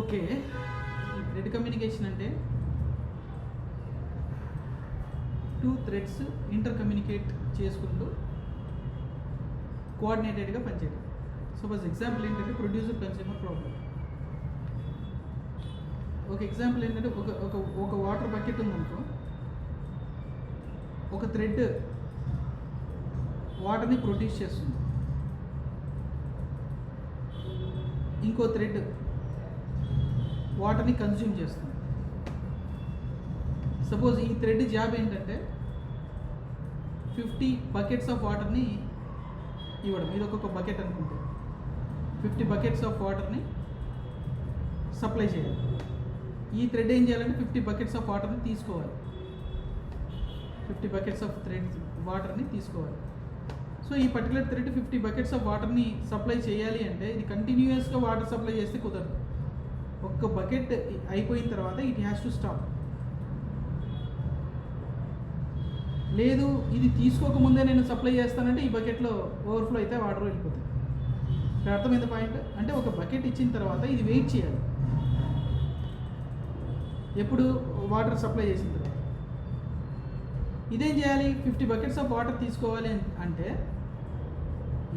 Okay, ఈ thread communication అంటే two threads inter communicate చేసుకుంటూ కోఆర్డినేటెడ్గా పనిచేయడం. సపోజ్ ఎగ్జాంపుల్ ఏంటంటే ప్రొడ్యూసర్ కన్స్యూమర్ ప్రాబ్లం. ఒక ఎగ్జాంపుల్ ఏంటంటే ఒక వాటర్ బకెట్ ఉందనుకో, ఒక థ్రెడ్ వాటర్ని ప్రొడ్యూస్ చేస్తుంది, ఇంకో థ్రెడ్ వాటర్ని కన్జ్యూమ్ చేస్తుంది. సపోజ్ ఈ థ్రెడ్ జాబ్ ఏంటంటే 50 బకెట్స్ ఆఫ్ వాటర్ని ఇవ్వడం. ఇది ఒక్కొక్క బకెట్ అనుకుంటే 50 బకెట్స్ ఆఫ్ వాటర్ని సప్లై చేయాలి. ఈ థ్రెడ్ ఏం చేయాలంటే 50 బకెట్స్ ఆఫ్ వాటర్ని తీసుకోవాలి, 50 బకెట్స్ ఆఫ్ వాటర్ని తీసుకోవాలి. సో ఈ పర్టికులర్ థ్రెడ్ 50 బకెట్స్ ఆఫ్ వాటర్ని సప్లై చేయాలి అంటే ఇది కంటిన్యూస్గా వాటర్ సప్లై చేస్తే కుదరదు. ఒక్క బకెట్ అయిపోయిన తర్వాత ఇట్ హ్యాస్ టు స్టాప్. లేదు ఇది తీసుకోకముందే నేను సప్లై చేస్తానంటే ఈ బకెట్లో ఓవర్ఫ్లో అయితే వాటర్ వెళ్ళిపోతుంది. ఇక్కడ అర్థమైంది పాయింట్. అంటే ఒక బకెట్ ఇచ్చిన తర్వాత ఇది వెయిట్ చేయాలి, ఎప్పుడు వాటర్ సప్లై చేసిన తర్వాత. ఇదేం చేయాలి, 50 బకెట్స్ ఆఫ్ వాటర్ తీసుకోవాలి అంటే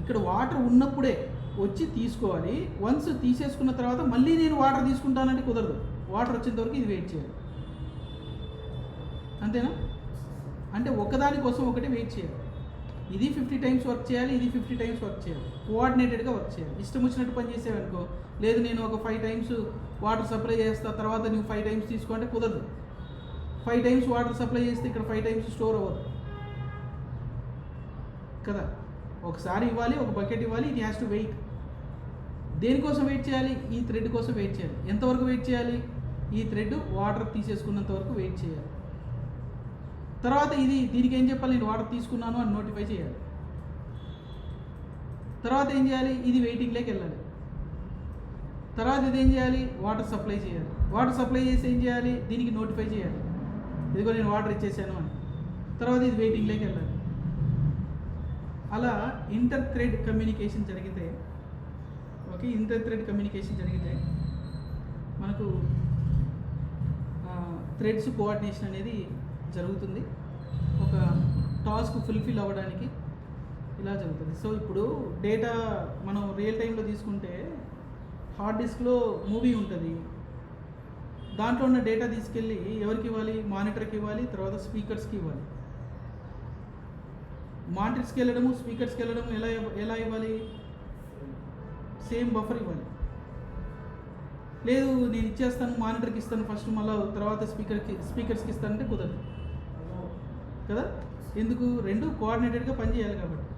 ఇక్కడ వాటర్ ఉన్నప్పుడే వచ్చి తీసుకోవాలి. వన్స్ తీసేసుకున్న తర్వాత మళ్ళీ నేను వాటర్ తీసుకుంటానంటే కుదరదు. వాటర్ వచ్చేంత వరకు ఇది వెయిట్ చేయాలి. అంతేనా? అంటే ఒకదాని కోసం ఒకటి వెయిట్ చేయాలి. ఇది 50 టైమ్స్ వర్క్ చేయాలి, ఇది 50 టైమ్స్ వర్క్ చేయాలి, కోఆర్డినేటెడ్గా వర్క్ చేయాలి. ఇష్టం వచ్చినట్టు పని చేసేవనుకో, లేదు నేను ఒక 5 టైమ్స్ వాటర్ సప్లై చేస్తా తర్వాత నువ్వు 5 టైమ్స్ తీసుకుంటే కుదరదు. 5 టైమ్స్ వాటర్ సప్లై చేస్తే ఇక్కడ 5 టైమ్స్ స్టోర్ అవ్వదు కదా. ఒకసారి ఇవ్వాలి, ఒక బకెట్ ఇవ్వాలి, ఇట్ హ్యాస్ టు వెయిట్. దేనికోసం వెయిట్ చేయాలి? ఈ థ్రెడ్ కోసం వెయిట్ చేయాలి. ఎంతవరకు వెయిట్ చేయాలి? ఈ థ్రెడ్ వాటర్ తీసేసుకున్నంత వరకు వెయిట్ చేయాలి. తర్వాత దీనికి ఏం చెప్పాలి, నేను వాటర్ తీసుకున్నాను అని నోటిఫై చేయాలి. తర్వాత ఏం చేయాలి, ఇది వెయిటింగ్లోకి వెళ్ళాలి. తర్వాత ఇది ఏం చేయాలి, వాటర్ సప్లై చేయాలి. వాటర్ సప్లై చేసి ఏం చేయాలి, దీనికి నోటిఫై చేయాలి, ఇదిగో నేను వాటర్ ఇచ్చేసాను అని. తర్వాత ఇది వెయిటింగ్లోకి వెళ్ళాలి. అలా ఇంటర్ థ్రెడ్ కమ్యూనికేషన్ జరిగితే, ఓకే, ఇంటర్ థ్రెడ్ కమ్యూనికేషన్ జరిగితే మనకు థ్రెడ్స్ కోఆర్డినేషన్ అనేది జరుగుతుంది. ఒక టాస్క్ ఫుల్ఫిల్ అవ్వడానికి ఇలా జరుగుతుంది. సో ఇప్పుడు డేటా మనం రియల్ టైంలో తీసుకుంటే హార్డ్ డిస్క్లో మూవీ ఉంటుంది, దాంట్లో ఉన్న డేటా తీసుకెళ్ళి ఎవరికి ఇవ్వాలి, మానిటర్కి ఇవ్వాలి, తర్వాత స్పీకర్స్కి ఇవ్వాలి. మానిటర్స్కి వెళ్ళడము స్పీకర్స్కి వెళ్ళడము ఎలా ఇవ్వాలి, సేమ్ బఫర్ ఇవ్వాలి. లేదు నేను ఇచ్చేస్తాను మానిటర్కి ఇస్తాను ఫస్ట్, మళ్ళీ తర్వాత స్పీకర్స్కి ఇస్తానంటే కుదరదు కదా. ఎందుకు? రెండు కోఆర్డినేటెడ్గా పనిచేయాలి కాబట్టి.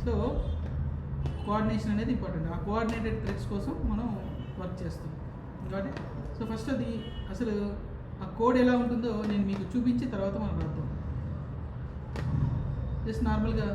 సో కోఆర్డినేషన్ అనేది ఇంపార్టెంట్. ఆ కోఆర్డినేటెడ్ థ్రెడ్స్ కోసం మనం వర్క్ చేస్తాం కాబట్టి. సో ఫస్ట్ అది అసలు ఆ కోడ్ ఎలా ఉంటుందో నేను మీకు చూపించి తర్వాత మనం రాద్దాం. జస్ట్ నార్మల్గా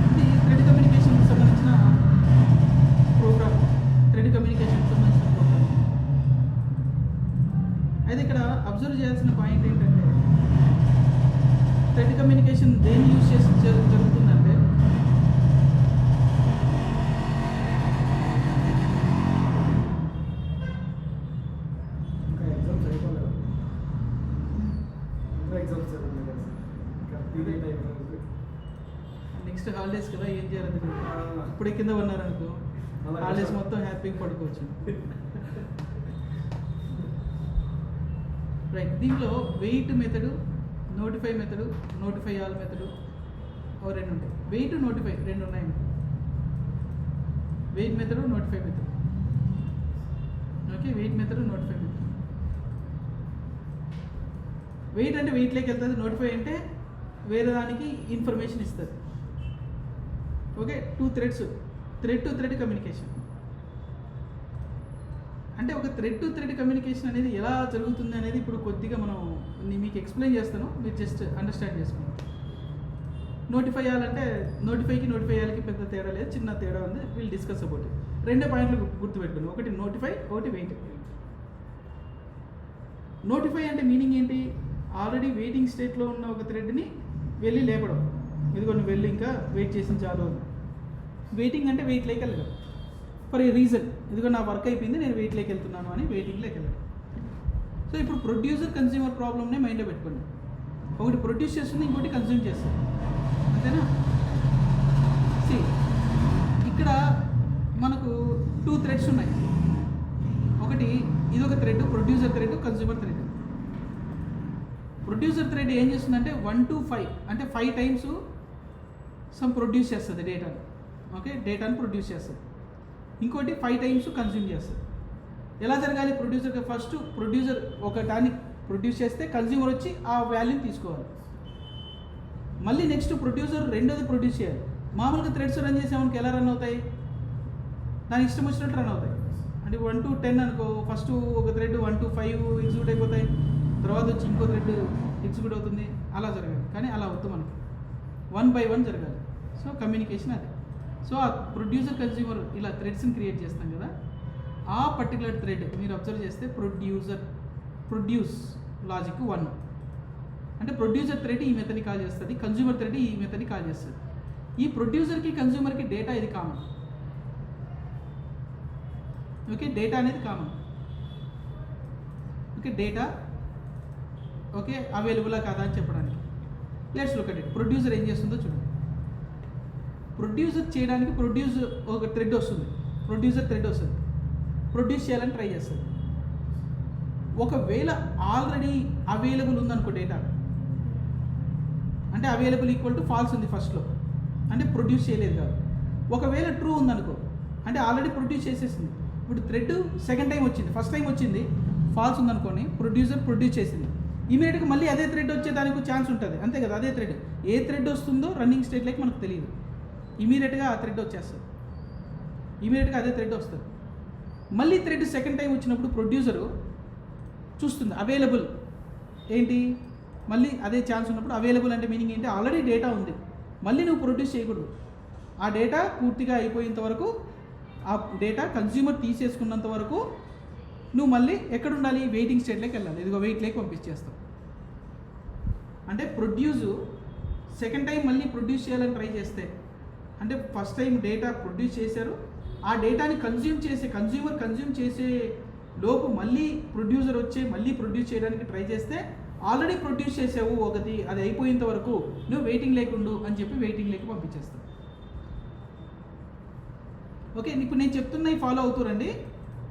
ఇది థ్రెడ్ కమ్యూనికేషన్కి సంబంధించిన ప్రోగ్రామ్. అయితే ఇక్కడ అబ్జర్వ్ చేయాల్సిన పాయింట్ ఏంటంటే థ్రెడ్ కమ్యూనికేషన్ దేన్ని యూజ్ చేసి జరుగుతుందంటే నెక్స్ట్ హాలిడేస్ కదా, ఏం చేయాలి ఇప్పుడే కింద ఉన్నారనుకో, హాలిడేస్ మొత్తం హ్యాపీగా పడుకోవచ్చు. రైట్, దీంట్లో wait method, notify method, notify all method రెండు ఉంటాయి. వెయిట్ నోటిఫై రెండు ఉన్నాయి. Wait method, notify method. Okay, wait method, notify method. Wait అంటే వెయిట్లోకి వెళ్తుంది, నోటిఫై అంటే వేరే దానికి ఇన్ఫర్మేషన్ ఇస్తుంది. Okay, two threads, thread to thread communication. అంటే ఒక థ్రెడ్ టు థ్రెడ్ కమ్యూనికేషన్ అనేది ఎలా జరుగుతుంది అనేది ఇప్పుడు కొద్దిగా మీకు ఎక్స్ప్లెయిన్ చేస్తాను, మీరు జస్ట్ అండర్స్టాండ్ చేసుకోండి. నోటిఫై చేయాలంటే నోటిఫై చేయాలకి పెద్ద తేడా లేదు, చిన్న తేడా ఉంది. Wheel discuss about it. 2 పాయింట్లు గుర్తుపెట్టుకోండి, ఒకటి నోటిఫై, ఒకటి వెయిట్. నోటిఫై అంటే మీనింగ్ ఏంటి? ఆల్రెడీ వెయిటింగ్ స్టేట్లో ఉన్న ఒక థ్రెడ్ని వెళ్ళి లేపడం. ఇదిగో నువ్వు వెళ్ళి ఇంకా వెయిట్ చేసి చాలు. వెయిటింగ్ అంటే వెయిట్ లేక వెళ్ళడం ఫర్ ఏ రీజన్. ఇదిగో నా వర్క్ అయిపోయింది, నేను వెయిట్ లేక వెళ్తున్నాను అని వెయిటింగ్ లేక వెళ్ళడం. సో ఇప్పుడు ప్రొడ్యూసర్ కన్స్యూమర్ ప్రాబ్లమ్నే మైండ్లో పెట్టుకోండి. ఒకటి ప్రొడ్యూస్ చేస్తుంది, ఇంకోటి కన్స్యూమ్ చేస్తుంది, అంతేనా? సి ఇక్కడ మనకు 2 థ్రెడ్స్ ఉన్నాయి. ఒకటి ఇది ఒక thread, producer thread, consumer thread. Producer thread ఏం చేస్తుందంటే 1 to 5 అంటే 5 టైమ్స్ ప్రొడ్యూస్ చేస్తుంది డేటాను. ఓకే, డేటాను ప్రొడ్యూస్ చేస్తుంది. ఇంకోటి 5 టైమ్స్ కన్స్యూమ్ చేస్తుంది. ఎలా జరగాలి? ఫస్ట్ ప్రొడ్యూసర్ ఒక దాన్ని ప్రొడ్యూస్ చేస్తే కన్స్యూమర్ వచ్చి ఆ వాల్యూని తీసుకోవాలి. మళ్ళీ నెక్స్ట్ ప్రొడ్యూసర్ రెండోది ప్రొడ్యూస్ చేయాలి. మామూలుగా థ్రెడ్స్ రన్ చేసేవానికి ఎలా రన్ అవుతాయి? దానికి ఇష్టం వచ్చినట్టు రన్ అవుతాయి. అంటే 1 to 10 అనుకో, ఫస్ట్ ఒక థ్రెడ్ 1 to 5 ఎగ్జిక్యూట్ అయిపోతాయి, తర్వాత వచ్చి ఇంకో థ్రెడ్ ఎగ్జిక్యూట్ అవుతుంది. అలా జరగాలి, కానీ అలా అవుతుంది మనకి 1 by 1 జరగాలి. సో కమ్యూనికేషన్ అదే. సో ఆ ప్రొడ్యూసర్ కన్స్యూమర్ ఇలా థ్రెడ్స్ని క్రియేట్ చేస్తాం కదా, ఆ పర్టికులర్ థ్రెడ్ మీరు అబ్జర్వ్ చేస్తే ప్రొడ్యూస్ లాజిక్ 1 అంటే ప్రొడ్యూసర్ థ్రెడ్ ఈ మెథడ్ని కాల్ చేస్తుంది, కన్స్యూమర్ థ్రెడ్ ఈ మెథడ్ని కాల్ చేస్తుంది. ఈ ప్రొడ్యూసర్కి కన్స్యూమర్కి డేటా ఇది కామన్. ఓకే, డేటా అనేది కామన్. ఓకే, డేటా ఓకే అవైలబులా కాదా అని చెప్పడానికి. Let's look at it. Producer ఏం చేస్తుందో చూడండి. ప్రొడ్యూసర్ చేయడానికి ఒక థ్రెడ్ వస్తుంది, ప్రొడ్యూసర్ థ్రెడ్ వస్తుంది, ప్రొడ్యూస్ చేయాలని ట్రై చేస్తుంది. ఒకవేళ ఆల్రెడీ అవైలబుల్ ఉందనుకో డేటా, అంటే అవైలబుల్ ఈక్వల్ టు ఫాల్స్ ఉంది ఫస్ట్లో, అంటే ప్రొడ్యూస్ చేయలేదు కాదు. ఒకవేళ ట్రూ ఉందనుకో, అంటే ఆల్రెడీ ప్రొడ్యూస్ చేసేసింది. ఇప్పుడు థ్రెడ్ సెకండ్ టైం వచ్చింది, ఫస్ట్ టైం వచ్చింది ఫాల్స్ ఉందనుకోని ప్రొడ్యూసర్ ప్రొడ్యూస్ చేసింది. ఇమీడియట్గా మళ్ళీ అదే థ్రెడ్ వచ్చేదానికి ఛాన్స్ ఉంటుంది, అంతే కదా? అదే థ్రెడ్ ఏ థ్రెడ్ వస్తుందో రన్నింగ్ స్టేట్లోకి మనకు తెలియదు. ఇమీడియట్గా ఆ థ్రెడ్ వచ్చేస్తుంది, ఇమీడియట్గా అదే థ్రెడ్ వస్తుంది. మళ్ళీ థ్రెడ్ సెకండ్ టైం వచ్చినప్పుడు ప్రొడ్యూసరు చూస్తుంది అవైలబుల్ ఏంటి, మళ్ళీ అదే ఛాన్స్ ఉన్నప్పుడు అవైలబుల్ అంటే మీనింగ్ ఏంటి? ఆల్రెడీ డేటా ఉంది, మళ్ళీ నువ్వు ప్రొడ్యూస్ చేయకూడదు. ఆ డేటా పూర్తిగా అయిపోయేంత వరకు, ఆ డేటా కన్స్యూమర్ తీసేసుకున్నంత వరకు నువ్వు మళ్ళీ ఎక్కడ ఉండాలి? వెయిటింగ్ స్టేట్లోకి వెళ్ళాలి. ఇదిగో వెయిట్లోకి పంపించేస్తావు. అంటే సెకండ్ టైం మళ్ళీ ప్రొడ్యూస్ చేయాలని ట్రై చేస్తే, అంటే ఫస్ట్ టైం డేటా ప్రొడ్యూస్ చేశారు, ఆ డేటాని కన్స్యూమర్ కన్జ్యూమ్ చేసే లోపు మళ్ళీ ప్రొడ్యూసర్ వచ్చి మళ్ళీ ప్రొడ్యూస్ చేయడానికి ట్రై చేస్తే, ఆల్రెడీ ప్రొడ్యూస్ చేసావు ఒకటి, అది అయిపోయేంత వరకు నువ్వు వెయిటింగ్ లేకుండు అని చెప్పి వెయిటింగ్ లేక పంపించేస్తావు. ఓకే, ఇప్పుడు నేను చెప్తున్నవి ఫాలో అవుతారండి.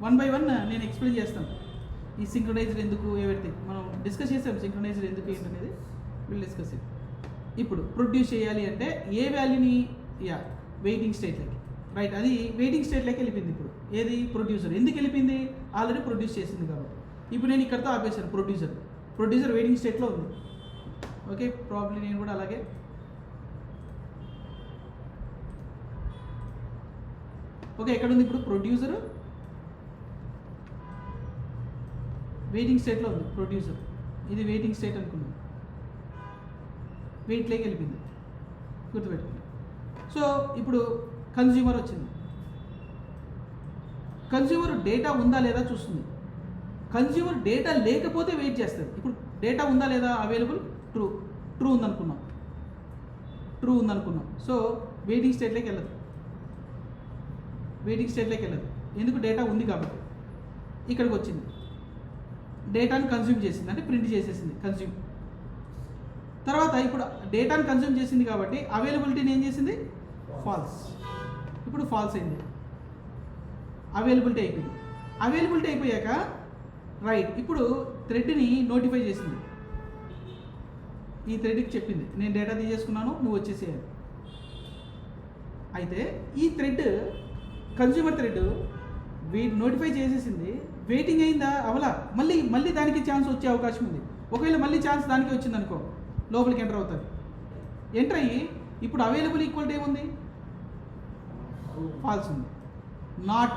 1 by 1 నేను ఎక్స్ప్లెయిన్ చేస్తాను. ఈ సింక్రనైజ్డ్ ఎందుకు, ఎవరిథింగ్ మనం డిస్కస్ చేసాం. సింక్రనైజ్డ్ ఎందుకు ఏంటనేది వీళ్ళు డిస్కస్ చేయాలి. ఇప్పుడు ప్రొడ్యూస్ చేయాలి అంటే ఏ వాల్యూని, వెయిటింగ్ స్టేట్లోకి, రైట్, అది వెయిటింగ్ స్టేట్లోకి వెళ్ళిపోయింది. ఇప్పుడు ఏది? ప్రొడ్యూసర్. ఎందుకు వెళ్ళిపోయింది? ఆల్రెడీ ప్రొడ్యూస్ చేసింది కాబట్టి. ఇప్పుడు నేను ఇక్కడతో ఆపేశాను. ప్రొడ్యూసర్ వెయిటింగ్ స్టేట్లో ఉంది. ఓకే, ప్రాబ్లీ నేను కూడా అలాగే ఓకే ఎక్కడ ఉంది ఇప్పుడు? ప్రొడ్యూసర్ వెయిటింగ్ స్టేట్లో ఉంది. ప్రొడ్యూసర్ ఇది వెయిటింగ్ స్టేట్ అనుకున్నాం, వెయిట్లోకి వెళ్ళిపోయింది, గుర్తుపెట్టుకోండి. సో ఇప్పుడు కన్స్యూమర్ వచ్చింది. కన్స్యూమర్ డేటా ఉందా లేదా చూస్తుంది. కన్స్యూమర్ డేటా లేకపోతే వెయిట్ చేస్తుంది. ఇప్పుడు డేటా ఉందా లేదా? అవైలబుల్, ట్రూ ఉందనుకున్నాం. సో వెయిటింగ్ స్టేట్లోకి వెళ్ళదు. ఎందుకు? డేటా ఉంది కాబట్టి. ఇక్కడికి వచ్చింది, డేటాను కన్స్యూమ్ చేసింది, అంటే ప్రింట్ చేసేసింది కన్స్యూమ్. తర్వాత ఇప్పుడు డేటాను కన్స్యూమ్ చేసింది కాబట్టి అవైలబిలిటీని ఏం చేసింది? ఫాల్స్. ఇప్పుడు ఫాల్స్ అయింది, అవైలబిలిటీ అయిపోయింది. అవైలబిలిటీ అయిపోయాక రైట్, ఇప్పుడు థ్రెడ్ని నోటిఫై చేసింది. ఈ థ్రెడ్కి చెప్పింది నేను డేటా తీసేసుకున్నాను, నువ్వు వచ్చేసేయాలి. అయితే ఈ థ్రెడ్ కన్స్యూమర్ థ్రెడ్ నోటిఫై చేసేసింది. వెయిటింగ్ అయిందా? అవలా. మళ్ళీ దానికి ఛాన్స్ వచ్చే అవకాశం ఉంది. ఒకవేళ మళ్ళీ ఛాన్స్ దానికి వచ్చింది అనుకో, లోపలికి ఎంటర్ అవుతుంది. ఎంటర్ అయ్యి ఇప్పుడు అవైలబుల్ ఈక్వల్ టు ఏముంది? ఫాల్స్ ఉంది. నాట్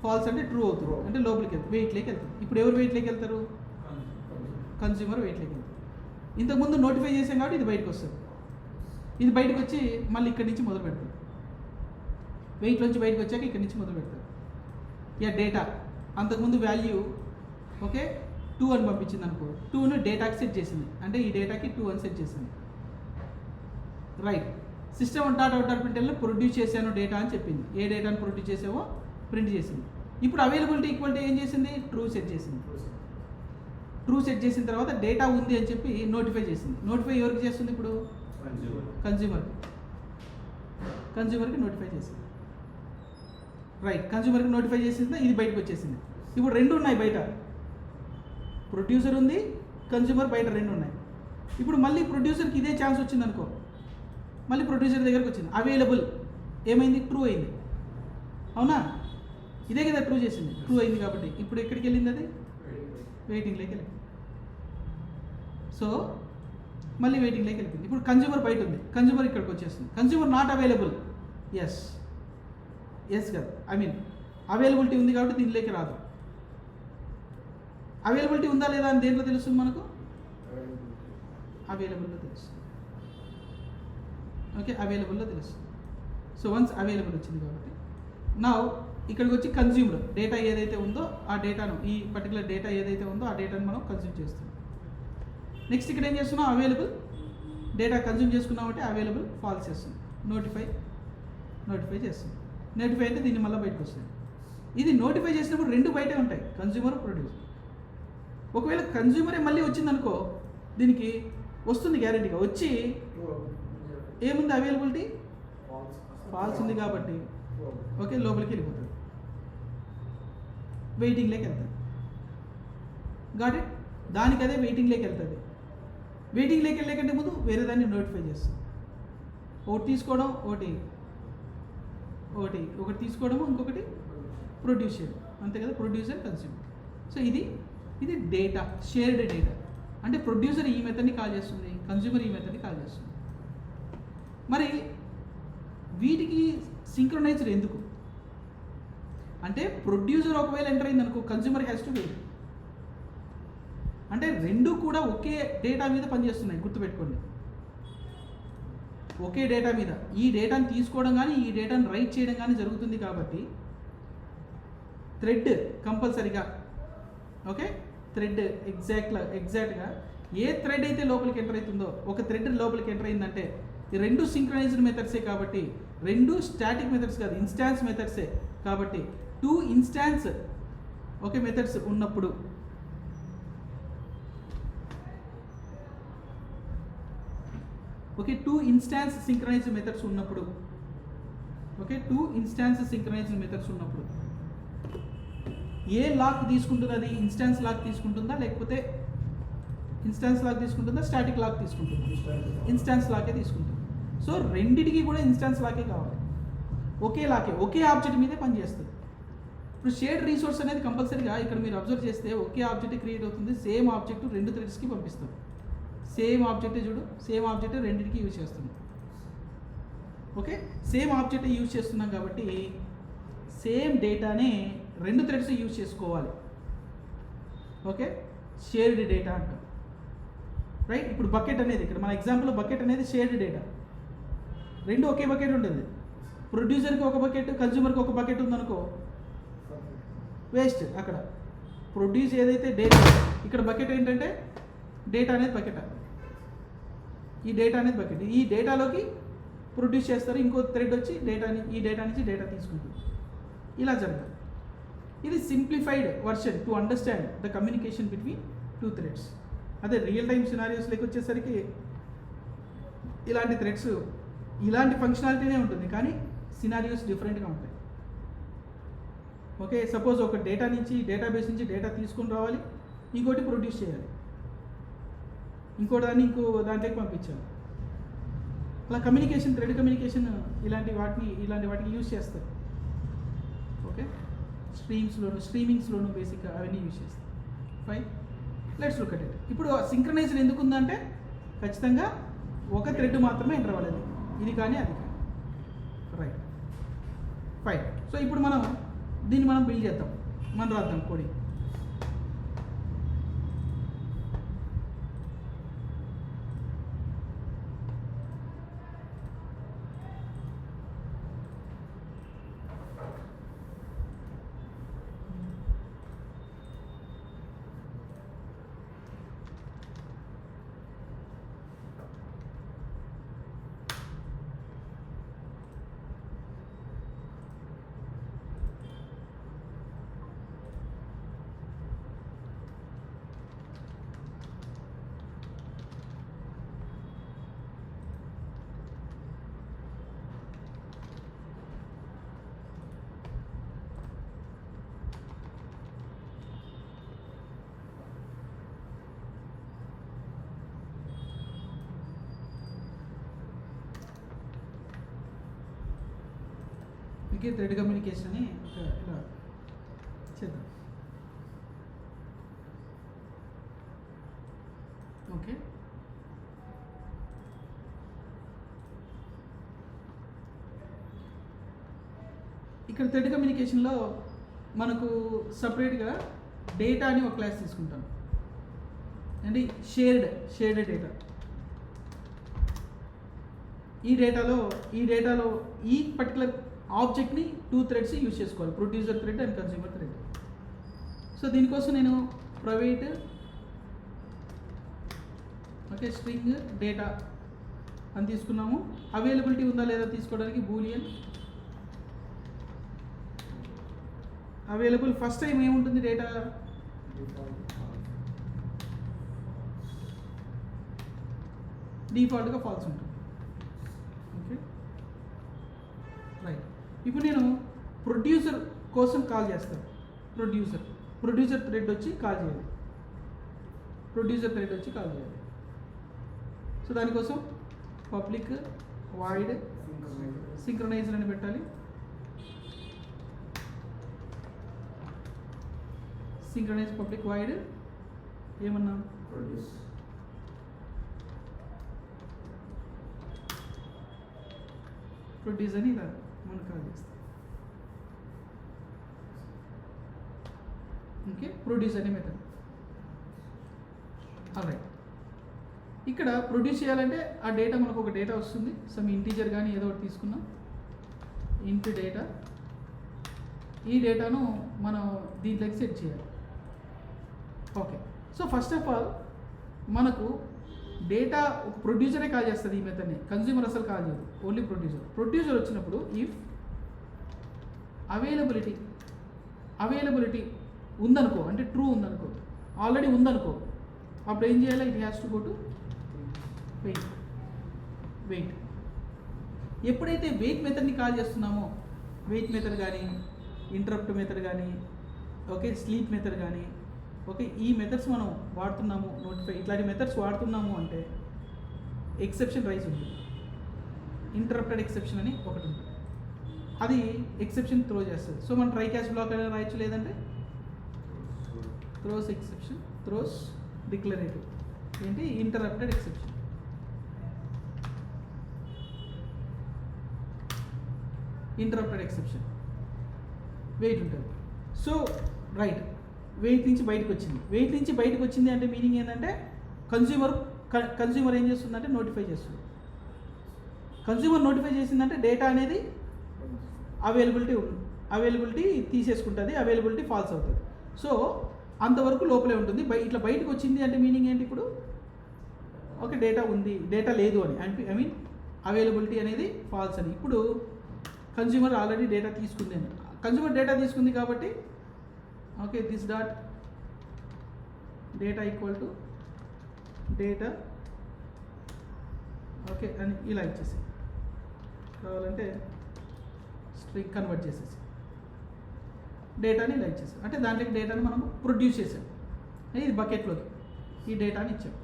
ఫాల్స్ అంటే ట్రూ అవుతుంది, అంటే లోపలికి వెళ్తుంది, వెయిట్లోకి వెళ్తుంది. ఇప్పుడు ఎవరు వెయిట్లోకి వెళ్తారు? కన్జ్యూమర్ వెయిట్లోకి వెళ్తారు. ఇంతకుముందు నోటిఫై చేసాం కాబట్టి ఇది బయటకు వస్తుంది. ఇది బయటకు వచ్చి మళ్ళీ ఇక్కడి నుంచి మొదలు పెడతారు. వెయిట్లోంచి బయటకు వచ్చాక ఇక్కడి నుంచి మొదలు పెడతారు. ఇక డేటా అంతకుముందు వాల్యూ ఓకే 2 అని పంపించింది అనుకో, 2ను డేటాకి సెట్ చేసింది, అంటే ఈ డేటాకి 2 అని సెట్ చేసింది. రైట్. సిస్టమ్ డాట్ అవుట్ ప్రింటర్లో ప్రొడ్యూస్ చేశాను డేటా అని చెప్పింది. ఏ డేటాను ప్రొడ్యూస్ చేసావో ప్రింట్ చేసింది. ఇప్పుడు అవైలబిలిటీ ఈక్వాలిటీ ఏం చేసింది? ట్రూ సెట్ చేసింది. ట్రూ సెట్ చేసిన తర్వాత డేటా ఉంది అని చెప్పి నోటిఫై చేసింది. నోటిఫై ఎవరికి చేస్తుంది? ఇప్పుడు కన్జ్యూమర్కి నోటిఫై చేసింది. రైట్. కన్జ్యూమర్కి నోటిఫై చేసింది, ఇది బయటకు వచ్చేసింది. ఇప్పుడు రెండు ఉన్నాయి బయట, ప్రొడ్యూసర్ ఉంది, కన్జ్యూమర్ బయట రెండు ఉన్నాయి. ఇప్పుడు మళ్ళీ ప్రొడ్యూసర్కి ఇదే ఛాన్స్ వచ్చింది అనుకో, మళ్ళీ ప్రొడ్యూసర్ దగ్గరకు వచ్చింది, అవైలబుల్ ఏమైంది? ట్రూ అయింది. అవునా? ఇదే కదా ట్రూ చేసింది, ట్రూ అయింది కాబట్టి ఇప్పుడు ఎక్కడికి వెళ్ళింది? అది వెయిటింగ్లోకి వెళ్ళింది. సో మళ్ళీ వెయిటింగ్లోకి వెళ్ళింది. ఇప్పుడు కన్జ్యూమర్ బయట ఉంది, కన్జ్యూమర్ ఇక్కడికి వచ్చేస్తుంది. కన్జ్యూమర్ నాట్ అవైలబుల్, ఎస్ కదా, ఐ మీన్ అవైలబిలిటీ ఉంది కాబట్టి దీనిలోకి రాదు. అవైలబిలిటీ ఉందా లేదా అని దేంట్లో తెలుస్తుంది మనకు? అవైలబుల్లో తెలుస్తుంది. ఓకే, అవైలబుల్లో తెలుస్తుంది. సో వన్స్ అవైలబుల్ వచ్చింది కాబట్టి నా ఇక్కడికి వచ్చి కన్జ్యూమర్ డేటా ఏదైతే ఉందో ఆ డేటాను, ఈ పర్టికులర్ డేటా ఏదైతే ఉందో ఆ డేటాను మనం కన్జ్యూమ్ చేస్తున్నాం. నెక్స్ట్ ఇక్కడ ఏం చేస్తున్నాం? అవైలబుల్ డేటా కన్జ్యూమ్ చేసుకున్నామంటే అవైలబుల్ ఫాల్స్ చేస్తుంది. నోటిఫై చేస్తుంది. నోటిఫై అయితే దీన్ని మళ్ళీ బయటకు వస్తుంది. ఇది నోటిఫై చేసినప్పుడు రెండు బయటే ఉంటాయి, కన్జ్యూమర్, ప్రొడ్యూసర్. ఒకవేళ కన్జ్యూమరే మళ్ళీ వచ్చిందనుకో దీనికి వస్తుంది గ్యారెంటీగా. వచ్చి ఏముంది? అవైలబిలిటీ ఫాల్స్ ఉంది కాబట్టి ఓకే లోపలికి వెళ్ళిపోతుంది, వెయిటింగ్లోకి వెళ్తుంది. Got it? దానికి అదే వెయిటింగ్లోకి వెళ్తుంది. వెయిటింగ్లోకి వెళ్ళేకంటే ముందు వేరే దాన్ని నోటిఫై చేస్తుంది. ఒకటి తీసుకోవడం, ఒకటి తీసుకోవడము, ఇంకొకటి ప్రొడ్యూస్ చేయడం, అంతే కదా, ప్రొడ్యూసర్, కన్స్యూమర్. సో ఇది డేటా, షేర్డ్ డేటా. అంటే ప్రొడ్యూసర్ ఈ మెథడ్ని కాల్ చేస్తుంది, కన్స్యూమర్ ఈ మెథడ్ని కాల్ చేస్తుంది. మరి వీటికి సింక్రొనైజ్డ్ ఎందుకు అంటే ప్రొడ్యూసర్ ఒకవేళ ఎంటర్ అయింది అనుకో, కన్స్యూమర్ హ్యాస్ టు వెయిట్. అంటే రెండు కూడా ఒకే డేటా మీద పనిచేస్తున్నాయి, గుర్తుపెట్టుకోండి. ఒకే డేటా మీద ఈ డేటాను తీసుకోవడం కానీ ఈ డేటాను రైట్ చేయడం కానీ జరుగుతుంది కాబట్టి థ్రెడ్ కంపల్సరీగా ఓకే థ్రెడ్ ఎగ్జాక్ట్గా ఏ థ్రెడ్ అయితే లోపలికి ఎంటర్ అవుతుందో, ఒక థ్రెడ్ లోపలికి ఎంటర్ అయిందంటే ఈ రెండు సింక్రనైజ్డ్ మెథడ్సే కాబట్టి, రెండు స్టాటిక్ మెథడ్స్ కాదు, ఇన్స్టాన్స్ మెథడ్సే కాబట్టి 2 ఇన్స్టాన్స్ ఓకే మెథడ్స్ ఉన్నప్పుడు ఓకే 2 ఇన్స్టాన్స్ సింక్రనైజ్డ్ మెథడ్స్ ఉన్నప్పుడు ఓకే 2 ఇన్స్టాన్స్ సింక్రనైజ్డ్ మెథడ్స్ ఉన్నప్పుడు ఏ లాక్ తీసుకుంటుంది? అది ఇన్స్టాన్స్ లాక్ తీసుకుంటుందా లేకపోతే ఇన్స్టాన్స్ లాక్ తీసుకుంటుందా స్టాటిక్ లాక్ తీసుకుంటుందా? ఇన్స్టాన్స్ లాకే తీసుకుంటుంది. సో రెండిటికి కూడా ఇన్స్టాన్స్ లాకే కావాలి, ఒకే లాకే, ఒకే ఆబ్జెక్ట్ మీదే పనిచేస్తుంది. ఇప్పుడు షేర్డ్ రీసోర్స్ అనేది కంపల్సరీగా ఇక్కడ మీరు అబ్జర్వ్ చేస్తే ఒకే ఆబ్జెక్ట్ క్రియేట్ అవుతుంది, సేమ్ ఆబ్జెక్ట్ రెండు థ్రెడ్స్కి పంపిస్తుంది. సేమ్ ఆబ్జెక్టే చూడు, సేమ్ ఆబ్జెక్ట్ రెండింటికి యూజ్ చేస్తున్నాం. ఓకే సేమ్ ఆబ్జెక్ట్ యూజ్ చేస్తున్నాం కాబట్టి సేమ్ డేటానే రెండు థ్రెడ్స్ యూజ్ చేసుకోవాలి. ఓకే షేర్డ్ డేటా అంటాం, రైట్. ఇప్పుడు బకెట్ అనేది ఇక్కడ మన ఎగ్జాంపుల్ బకెట్ అనేది షేర్డ్ డేటా, రెండు ఒకే బకెట్ ఉంటుంది. ప్రొడ్యూసర్కి ఒక బకెట్, కన్జ్యూమర్కి ఒక బకెట్ ఉందనుకో వేస్ట్. అక్కడ ప్రొడ్యూస్ ఏదైతే డేటా, ఇక్కడ బకెట్ ఏంటంటే డేటా అనేది బకెట్, ఈ డేటా అనేది బకెట్, ఈ డేటాలోకి ప్రొడ్యూస్ చేస్తారు, ఇంకో థ్రెడ్ వచ్చి డేటాని ఈ డేటా నుంచి డేటా తీసుకుంటుంది. ఇలా జరగాలి. ఇది simplified version to understand the communication between 2 threads. అదే రియల్ టైమ్ సినారియోస్లోకి వచ్చేసరికి ఇలాంటి థ్రెడ్స్ ఇలాంటి ఫంక్షనాలిటీనే ఉంటుంది, కానీ సినారియోస్ డిఫరెంట్గా ఉంటాయి. ఓకే సపోజ్ ఒక డేటా నుంచి డేటాబేస్ నుంచి డేటా తీసుకొని రావాలి, ఇంకోటి ప్రొడ్యూస్ చేయాలి, ఇంకో దాంట్లోకి పంపించాలి. అలా కమ్యూనికేషన్, థ్రెడ్ కమ్యూనికేషన్ ఇలాంటి వాటికి యూజ్ చేస్తారు. ఓకే స్ట్రీమింగ్స్లోను బేసిక్గా అవన్నీ యూజ్ చేస్తారు. Fine, let's look at it. ఇప్పుడు సింక్రనైజ్డ్ ఎందుకు ఉందంటే ఖచ్చితంగా ఒక థ్రెడ్ మాత్రమే ఎంటర్ అవ్వలేదు, ఇది కానీ అది కానీ, రైట్. ఫైన్. సో ఇప్పుడు మనం దీన్ని మనం బిల్డ్ చేద్దాం, మనం రాద్దాం కోడింగ్. ఓకే, థ్రెడ్ కమ్యూనికేషన్ అని ఇలా చేద్దాం. ఓకే, ఇక్కడ థ్రెడ్ కమ్యూనికేషన్లో మనకు సపరేట్గా డేటా అని ఒక క్లాస్ తీసుకుంటాం, అంటే షేర్డ్ డేటా. ఈ డేటాలో ఈ పర్టికులర్ ఆబ్జెక్ట్ని 2 థ్రెడ్స్ యూజ్ చేసుకోవాలి, producer thread and consumer thread. So దీనికోసం నేను ప్రైవేట్ స్ట్రింగ్ డేటా అని తీసుకున్నాము. అవైలబిలిటీ ఉందా లేదా తీసుకోవడానికి బూలియన్ అవైలబుల్. ఫస్ట్ టైం ఏముంటుంది డేటా, డిఫాల్ట్గా ఫాల్స్ ఉంటుంది. Okay, right. ఇప్పుడు నేను ప్రొడ్యూసర్ కోసం కాల్ చేస్తాను. ప్రొడ్యూసర్ థ్రెడ్ వచ్చి కాల్ చేయాలి. సో దానికోసం పబ్లిక్ వాయిడ్ సింక్రనైజర్ అని పెట్టాలి. సింక్రనైజ్ పబ్లిక్ వాయిడ్ ఏమన్నా ప్రొడ్యూస్ అని ఇలా మనం కాల్ చేస్తాం. ఓకే, ప్రొడ్యూస్ అనే మెథడ్. ఆల్రైట్, ఇక్కడ ప్రొడ్యూస్ చేయాలంటే ఆ డేటా మనకు ఒక డేటా వస్తుంది, సమ్ ఇంటీజర్ కానీ ఏదో ఒకటి తీసుకున్నాం, ఇంట్ డేటా. ఈ డేటాను మనం దీంట్లోకి సెట్ చేయాలి. Okay, so first of all మనకు డేటా ఒక ప్రొడ్యూసరే కాల్ చేస్తుంది ఈ మెథడ్ని, కన్స్యూమర్ అసలు కాల్ చేయదు, ఓన్లీ ప్రొడ్యూసర్ వచ్చినప్పుడు ఇఫ్ అవైలబిలిటీ ఉందనుకో, అంటే ట్రూ ఉందనుకో, ఆల్రెడీ ఉందనుకో, అప్పుడు ఏం చేయాలి, it has to go to wait. ఎప్పుడైతే వెయిట్ మెథడ్ని కాల్ చేస్తున్నామో, వెయిట్ మెథడ్ కానీ ఇంటరప్ట్ మెథడ్ కానీ ఓకే స్లీప్ మెథడ్ కానీ ఓకే ఈ మెథడ్స్ మనం వాడుతున్నాము, నోటిఫై ఇట్లాంటి మెథడ్స్ వాడుతున్నాము అంటే ఎక్సెప్షన్ రైజ్ ఉంది. ఇంటరప్టెడ్ ఎక్సెప్షన్ అని ఒకటి ఉంటుంది, అది ఎక్సెప్షన్ త్రో చేస్తుంది. సో మనం ట్రై క్యాచ్ బ్లాక్ అనేది రాయొచ్చు, లేదంటే త్రోస్ ఎక్సెప్షన్, త్రోస్ డిక్లరేటివ్ ఏంటి interrupted exception. Interrupted exception wait ఉంటుంది. సో రైట్, వెయిట్ నుంచి బయటకు వచ్చింది అంటే మీనింగ్ ఏంటంటే కన్స్యూమర్ ఏం చేస్తుందంటే నోటిఫై చేస్తుంది. కన్స్యూమర్ నోటిఫై చేసిందంటే డేటా అనేది అవైలబిలిటీ తీసేసుకుంటుంది, అవైలబిలిటీ ఫాల్స్ అవుతుంది. సో అంతవరకు లోపలే ఉంటుంది. ఇట్లా బయటకు వచ్చింది అంటే మీనింగ్ ఏంటి, ఇప్పుడు ఓకే డేటా ఉంది, డేటా లేదు అని, ఐ మీన్ అవైలబిలిటీ అనేది ఫాల్స్ అని. ఇప్పుడు కన్స్యూమర్ ఆల్రెడీ డేటా తీసుకుంది అని, కన్స్యూమర్ డేటా తీసుకుంది కాబట్టి okay this dot data equal to data okay అని ఇలా ఇచ్చేసి, కావాలంటే స్ట్రింగ్ కన్వర్ట్ చేసేసి డేటాని ఇలా ఇచ్చేసాం. అంటే దాంట్లోకి డేటాని మనం ప్రొడ్యూస్ చేసాం, ఇది బకెట్లోకి ఈ డేటాని ఇచ్చాం,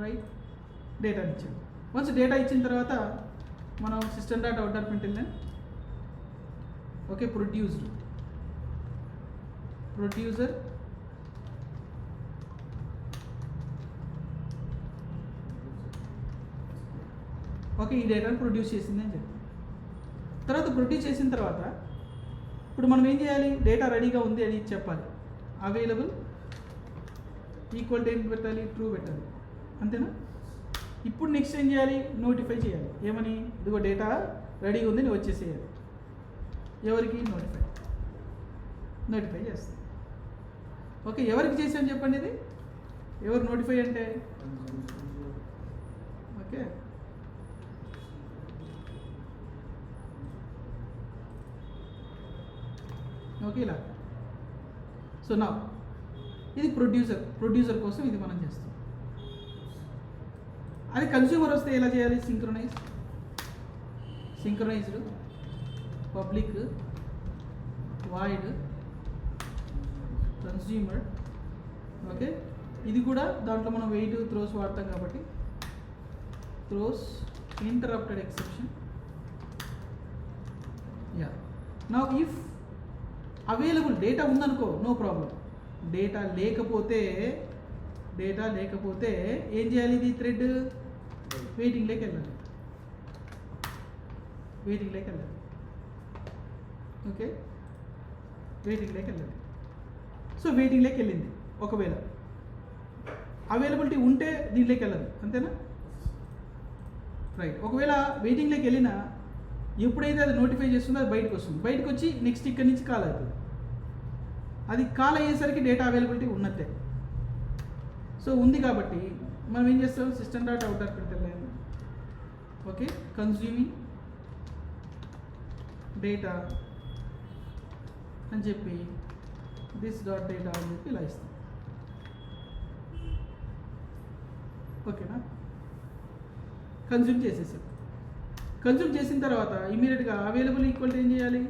రైట్ డేటాని ఇచ్చాం. వన్స్ డేటా ఇచ్చిన తర్వాత మనం system dot out dot print okay producer okay ఈ డేటాను ప్రొడ్యూస్ చేసింది అని చెప్పి తర్వాత ప్రొడ్యూస్ చేసిన తర్వాత ఇప్పుడు మనం ఏం చేయాలి, డేటా రెడీగా ఉంది అని చెప్పాలి. అవైలబుల్ ఈక్వల్ టు ఏం పెట్టాలి, ట్రూ పెట్టాలి, అంతేనా. ఇప్పుడు నెక్స్ట్ ఏం చేయాలి, నోటిఫై చేయాలి. ఏమని, ఇదిగో డేటా రెడీగా ఉంది, నువ్వు వచ్చేసేయాలి. ఎవరికి, నోటిఫై చేస్తాం. ఓకే, ఎవరికి చేసామని చెప్పండి. ఇది ఎవరు నోటిఫై అంటే, ఓకే ఓకే ఇలా. సో నా ఇది ప్రొడ్యూసర్ కోసం ఇది మనం చేస్తాం. అది కన్స్యూమర్ వస్తే ఎలా చేయాలి, synchronised public void consumer. Okay, ఇది కూడా దాంట్లో మనం వెయిట్ త్రోస్ వాడతాం కాబట్టి త్రోస్ ఇంటరప్టెడ్ ఎక్సెప్షన్. యా, నా ఇఫ్ అవైలబుల్ డేటా ఉందనుకో, నో ప్రాబ్లం. డేటా లేకపోతే ఏం చేయాలి, ఇది థ్రెడ్ వెయిటింగ్లోకి వెళ్ళాలి. ఓకే, వెయిటింగ్లోకి వెళ్ళాలి. సో వెయిటింగ్లోకి వెళ్ళింది. ఒకవేళ అవైలబిలిటీ ఉంటే దీంట్లోకి వెళ్ళదు, అంతేనా. రైట్, ఒకవేళ వెయిటింగ్లోకి వెళ్ళినా ఎప్పుడైతే అది నోటిఫై చేస్తుందో అది బయటకు వస్తుంది. బయటకు వచ్చి నెక్స్ట్ ఇక్కడ నుంచి కాల్ అవుతుంది. అది కాల్ అయ్యేసరికి డేటా అవైలబిలిటీ ఉన్నట్టే. సో ఉంది కాబట్టి మనం ఏం చేస్తాం, system dot out dot println, okay, consuming data అని చెప్పి దిస్ డాట్ డేటా అని చెప్పి ఇలా ఇస్తాం. ఓకేనా, కన్జ్యూమ్ చేసేసాం. కన్జ్యూమ్ చేసిన తర్వాత ఇమీడియట్గా అవైలబుల్ ఈక్వల్ టు ఏం చేయాలి,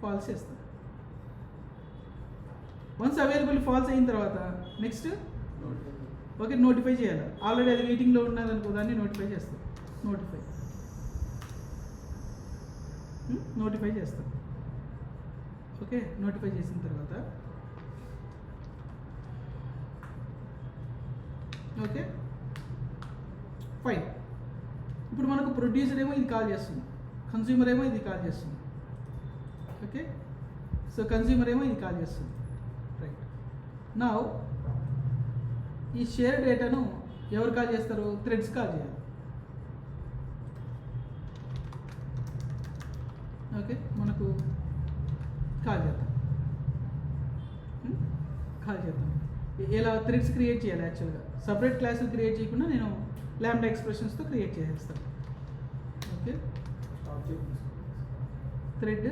ఫాల్స్ చేస్తాం. వన్స్ అవైలబుల్ ఫాల్స్ అయిన తర్వాత నెక్స్ట్ ఓకే నోటిఫై చేయాలి. ఆల్రెడీ అది వెయిటింగ్లో ఉన్నదనుకో, దాన్ని నోటిఫై చేస్తాం. నోటిఫై చేస్తాం. ఓకే, నోటిఫై చేసిన తర్వాత ఓకే ఫైన్. ఇప్పుడు మనకు ప్రొడ్యూసర్ ఏమో ఇది కాల్ చేస్తుంది, కన్స్యూమర్ ఏమో ఇది కాల్ చేస్తుంది. ఓకే, సో కన్స్యూమర్ ఏమో ఇది కాల్ చేస్తుంది. రైట్, నా ఈ షేర్ డేటాను ఎవరు కాల్ చేస్తారు, థ్రెడ్స్ కాల్ చేయాలి. ఓకే, మనకు కాల్ చేద్దాం. ఇలా థ్రెడ్స్ క్రియేట్ చేయాలి. యాక్చువల్గా సపరేట్ క్లాసులు క్రియేట్ చేయకుండా నేను ల్యాండా ఎక్స్ప్రెషన్స్తో క్రియేట్ చేసేస్తాను. Okay, thread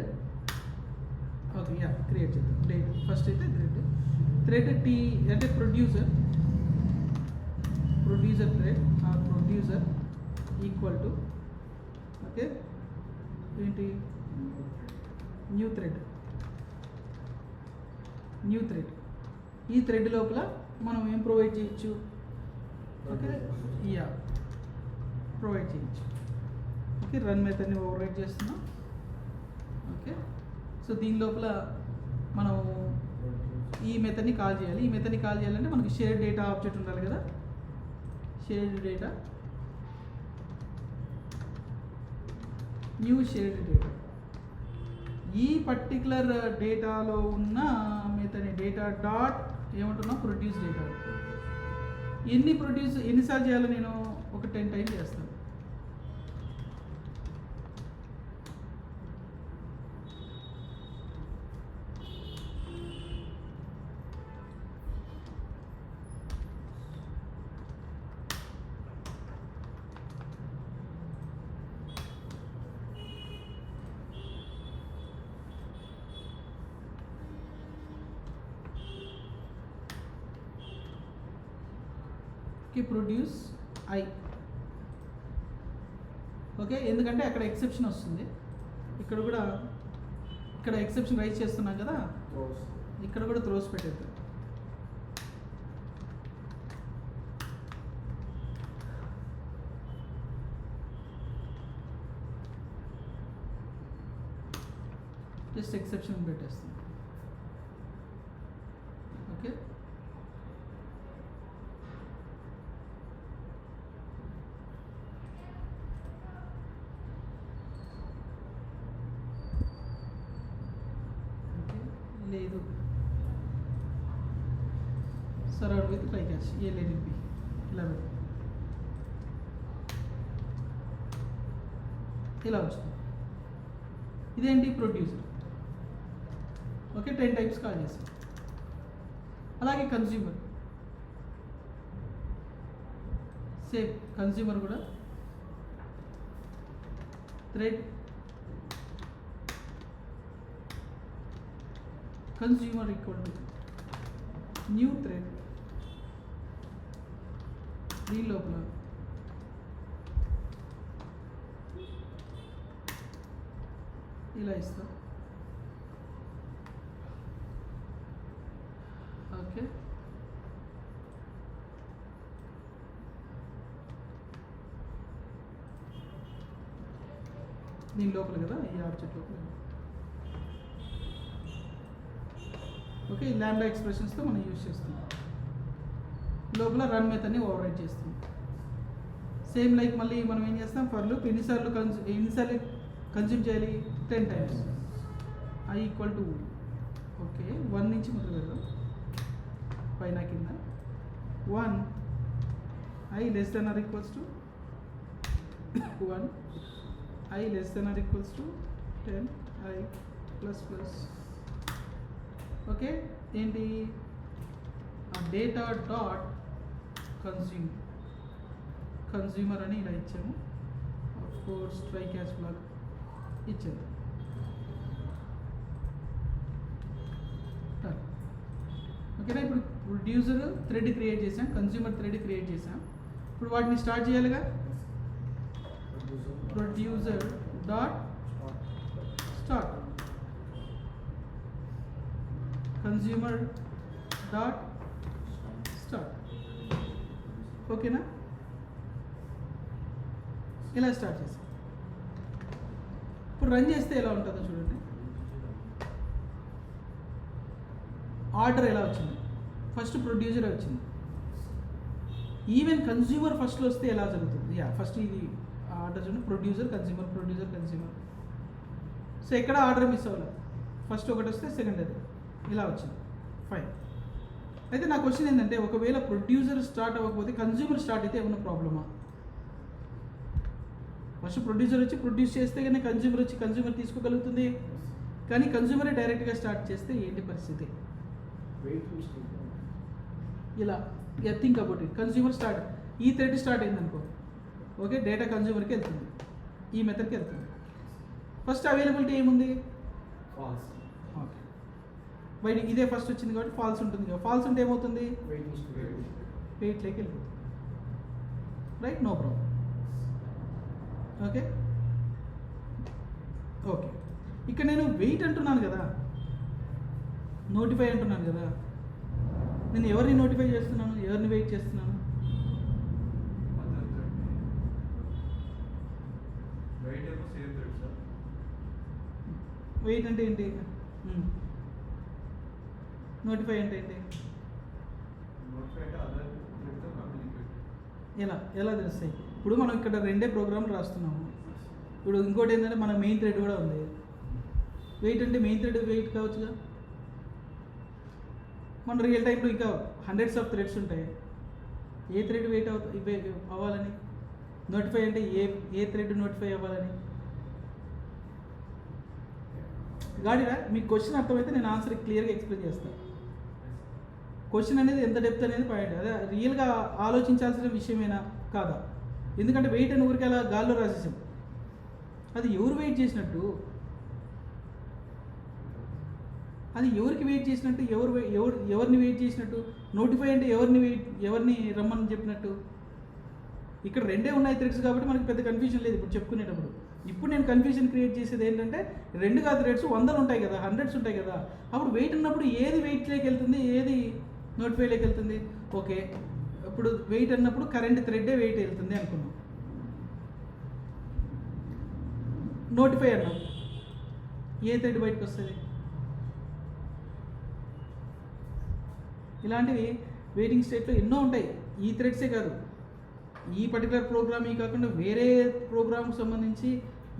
okay yeah create చేద్దాం. డేట్ ఫస్ట్ అయితే థ్రెడ్ టీ అంటే producer thread producer equal to okay ఏంటి న్యూ థ్రెడ్. ఈ థ్రెడ్ లోపల మనం ఏం ప్రొవైడ్ చేయొచ్చు, ఓకే యా ప్రొవైడ్ చేయొచ్చు. ఓకే, రన్ మెథడ్ని ఓవర్ రైట్ చేస్తున్నాం. ఓకే, సో దీని లోపల మనం ఈ మెథడ్ని కాల్ చేయాలి. ఈ మెథడ్ని కాల్ చేయాలంటే మనకి షేర్డ్ డేటా ఆబ్జెక్ట్ ఉండాలి కదా. Shared data new shared data. ఈ పర్టికులర్ డేటాలో ఉన్న మెథడ్ డేటా డాట్ ఏమంటున్నా ప్రొడ్యూస్ డేటా. ఎన్నిసార్లు చేయాలో నేను ఒక 10 టైమ్స్ చేస్తాను. Produce I. ఓకే, ఎందుకంటే అక్కడ ఎక్సెప్షన్ వస్తుంది. ఇక్కడ ఎక్సెప్షన్ రైజ్ చేస్తున్నాం కదా, ఇక్కడ కూడా త్రోస్ పెట్టేద్దాం. జస్ట్ ఎక్సెప్షన్ పెట్టేస్తాం. ఓకే, లేదు surround with try catch ALNP 11 ఇలా వచ్చింది. ఇదేంటి ప్రొడ్యూసర్. ఓకే 10 టైప్స్ కాల్ చేసాం. అలాగే కన్జ్యూమర్ సేమ్ కన్జ్యూమర్ కూడా thread consumer equal to new thread దీని లోపల ఇలా ఇస్తాం. ఓకే దీని లోపల కదా ఈ ఆబ్జెక్ట్ లోపల. ఓకే ఈ ల్యాండా ఎక్స్ప్రెషన్స్తో మనం యూజ్ చేస్తున్నాం. లోపల రన్ మెథడ్ని ఓవర్ రైట్ చేస్తున్నాం. సేమ్ లైక్ మళ్ళీ మనం ఏం చేస్తాం ఫర్ లూప్ ఎన్నిసార్లు కన్జ్యూమ్ చేయాలి 10 times I equal to okay 1 నుంచి మొదలు పెడదాం పైన కింద 1 I less than or equals to 1 I less than or equals to 10 I plus plus. Okay ఏంటి డేటా డాట్ కన్జ్యూమర్ అని ఇలా ఇచ్చాము. Of course try catch block ఇచ్చాము. ఓకేనా ఇప్పుడు ప్రొడ్యూసర్ థ్రెడ్ క్రియేట్ చేసాం, కన్జ్యూమర్ థ్రెడ్ క్రియేట్ చేసాం. ఇప్పుడు వాటిని స్టార్ట్ చేయాలిగా. Producer dot start consumer dot start. ఓకేనా ఇలా స్టార్ట్ చేసాం. ఇప్పుడు రన్ చేస్తే ఎలా ఉంటుందో చూడండి. ఆర్డర్ ఎలా వచ్చింది, ఫస్ట్ ప్రొడ్యూసర్ వచ్చింది. ఈవెన్ కన్జ్యూమర్ ఫస్ట్లో వస్తే ఎలా జరుగుతుంది. ఫస్ట్ ఇది ఆర్డర్ చూడండి, ప్రొడ్యూసర్ కన్జ్యూమర్. సో ఎక్కడ ఆర్డర్ మిస్ అవ్వాలి, ఫస్ట్ ఒకటి వస్తే సెకండ్ అది ఇలా వచ్చింది. ఫైన్. అయితే నా క్వశ్చన్ ఏంటంటే ఒకవేళ ప్రొడ్యూసర్ స్టార్ట్ అవ్వకపోతే కన్జ్యూమర్ స్టార్ట్ అయితే ఏమన్నా ప్రాబ్లమా? ఫస్ట్ ప్రొడ్యూసర్ వచ్చి ప్రొడ్యూస్ చేస్తే కానీ కన్జ్యూమర్ వచ్చి కన్జ్యూమర్ తీసుకోగలుగుతుంది. కానీ కన్జ్యూమరే డైరెక్ట్గా స్టార్ట్ చేస్తే ఏంటి పరిస్థితి? ఇలా think about it. Consumer start, ఈ థ్రెడ్ స్టార్ట్ అయిందనుకో, ఓకే డేటా కన్జ్యూమర్కి వెళ్తుంది, ఈ మెథడ్కి వెళ్తుంది. ఫస్ట్ అవైలబిలిటీ ఏముంది? ఫాల్స్. ఓకే బయట ఇదే ఫస్ట్ వచ్చింది కాబట్టి ఫాల్స్ ఉంటుంది కదా. ఫాల్స్ ఉంటే ఏమవుతుంది? వెయిట్లోకి వెళ్ళిపోతుంది. Right, no problem. Okay okay ఇక్కడ నేను వెయిట్ అంటున్నాను కదా, నోటిఫై అంటున్నాను కదా. నేను ఎవరిని నోటిఫై చేస్తున్నాను, ఎవరిని వెయిట్ చేస్తున్నాను? వెయిట్ అంటే ఏంటి, నోటిఫై అంటే ఏంటి? ఎలా తెలుస్తాయి? ఇప్పుడు మనం ఇక్కడ రెండే ప్రోగ్రామ్లు రాస్తున్నాము. ఇప్పుడు ఇంకోటి ఏంటంటే మన మెయిన్ థ్రెడ్ కూడా ఉంది. వెయిట్ అంటే మెయిన్ థ్రెడ్ వెయిట్ కావచ్చుగా. మన రియల్ టైంలో ఇంకా హండ్రెడ్స్ ఆఫ్ థ్రెడ్స్ ఉంటాయి. ఏ థ్రెడ్ వెయిట్ అవ్వాలని, నోటిఫై అంటే ఏ థ్రెడ్ నోటిఫై అవ్వాలని. గాడిరా మీకు క్వశ్చన్ అర్థమైతే నేను ఆన్సర్ క్లియర్గా ఎక్స్ప్లెయిన్ చేస్తాను. క్వశ్చన్ అనేది ఎంత డెప్త్ అనేది పాయింట్, అదే రియల్గా ఆలోచించాల్సిన విషయమేనా కాదా? ఎందుకంటే వెయిట్ అని ఊరికి అలా గాల్లో రాసేసాం. అది ఎవరు వెయిట్ చేసినట్టు, అది ఎవరికి వెయిట్ చేసినట్టు, ఎవరిని వెయిట్ చేసినట్టు? నోటిఫై అంటే ఎవరిని రమ్మని చెప్పినట్టు? ఇక్కడ రెండే ఉన్నాయి థ్రెడ్స్ కాబట్టి మనకి పెద్ద కన్ఫ్యూజన్ లేదు ఇప్పుడు చెప్పుకునేటప్పుడు. ఇప్పుడు నేను కన్ఫ్యూజన్ క్రియేట్ చేసేది ఏంటంటే రెండు కాదు థ్రెడ్స్ 100 ఉంటాయి కదా, 100s ఉంటాయి కదా. అప్పుడు వెయిట్ ఉన్నప్పుడు ఏది వెయిట్లోకి వెళ్తుంది, ఏది నోటిఫైలోకి వెళ్తుంది? ఓకే ఇప్పుడు వెయిట్ అన్నప్పుడు కరెంట్ థ్రెడ్డే వెయిట్ వెళ్తుంది అనుకున్నాం. నోటిఫై అన్నాం, ఏ థ్రెడ్ బయటకు వస్తుంది? ఇలాంటివి వెయిటింగ్ స్టేట్లో ఎన్నో ఉంటాయి. ఈ థ్రెడ్సే కాదు, ఈ పర్టికులర్ ప్రోగ్రామ్ కాకుండా వేరే ప్రోగ్రామ్కి సంబంధించి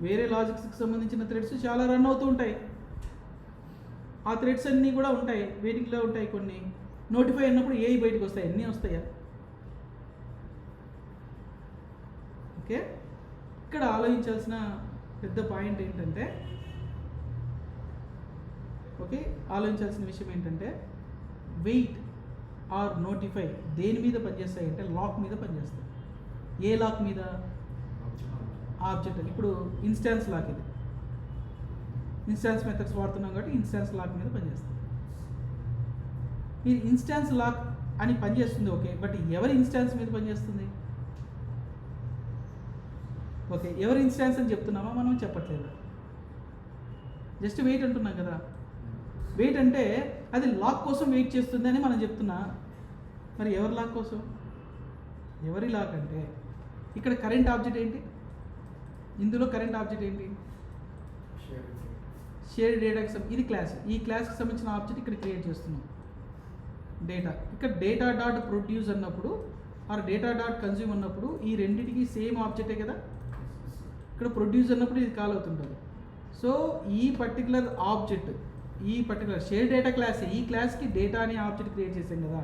వేరే లాజిక్స్కి సంబంధించిన థ్రెడ్స్ చాలా రన్ అవుతూ ఉంటాయి. ఆ థ్రెడ్స్ అన్నీ కూడా ఉంటాయి, వెయిటింగ్లో ఉంటాయి. కొన్ని నోటిఫై అన్నప్పుడు ఏ బయటకు వస్తాయి, అన్నీ వస్తాయా? ఓకే, ఇక్కడ ఆలోచించాల్సిన పెద్ద పాయింట్ ఏంటంటే, ఓకే, ఆలోచించాల్సిన విషయం ఏంటంటే వెయిట్ ఆర్ నోటిఫై దేని మీద పనిచేస్తాయి అంటే లాక్ మీద పనిచేస్తాయి. ఏ లాక్ మీద? ఆబ్జెక్ట్. ఇప్పుడు ఇన్స్టాన్స్ లాక్, ఇది ఇన్స్టాన్స్ మెథడ్స్ వాడుతున్నాం కాబట్టి ఇన్స్టాన్స్ లాక్ మీద పనిచేస్తుంది. ఇది ఇన్స్టాన్స్ లాక్ అని పనిచేస్తుంది, ఓకే, బట్ ఎవరి ఇన్స్టాన్స్ మీద పనిచేస్తుంది? ఓకే, ఎవరి ఇన్స్టాన్స్ అని చెప్తున్నామా మనం? చెప్పట్లేదు, జస్ట్ వెయిట్ అంటున్నాం కదా. వెయిట్ అంటే అది లాక్ కోసం వెయిట్ చేస్తుంది అని మనం చెప్తున్నా. మరి ఎవరి లాక్ కోసం? ఎవరి లాక్ అంటే ఇక్కడ కరెంట్ ఆబ్జెక్ట్ ఏంటి? ఇందులో కరెంట్ ఆబ్జెక్ట్ ఏంటి? షేర్ డేటాకి ఇది క్లాస్. ఈ క్లాస్కి సంబంధించిన ఆబ్జెక్ట్ ఇక్కడ క్రియేట్ చేస్తున్నాం, డేటా. ఇక్కడ డేటా డాట్ ప్రొడ్యూస్ అన్నప్పుడు ఆర్ డేటా డాట్ కన్జ్యూమ్ అన్నప్పుడు ఈ రెండింటికి సేమ్ ఆబ్జెక్టే కదా. ఇక్కడ ప్రొడ్యూస్ అన్నప్పుడు ఇది కాల్ అవుతుంటుంది. సో ఈ పర్టికులర్ ఆబ్జెక్ట్, ఈ పర్టికులర్ షేర్ డేటా క్లాస్, ఈ క్లాస్కి డేటా అనే ఆబ్జెక్ట్ క్రియేట్ చేసాం కదా.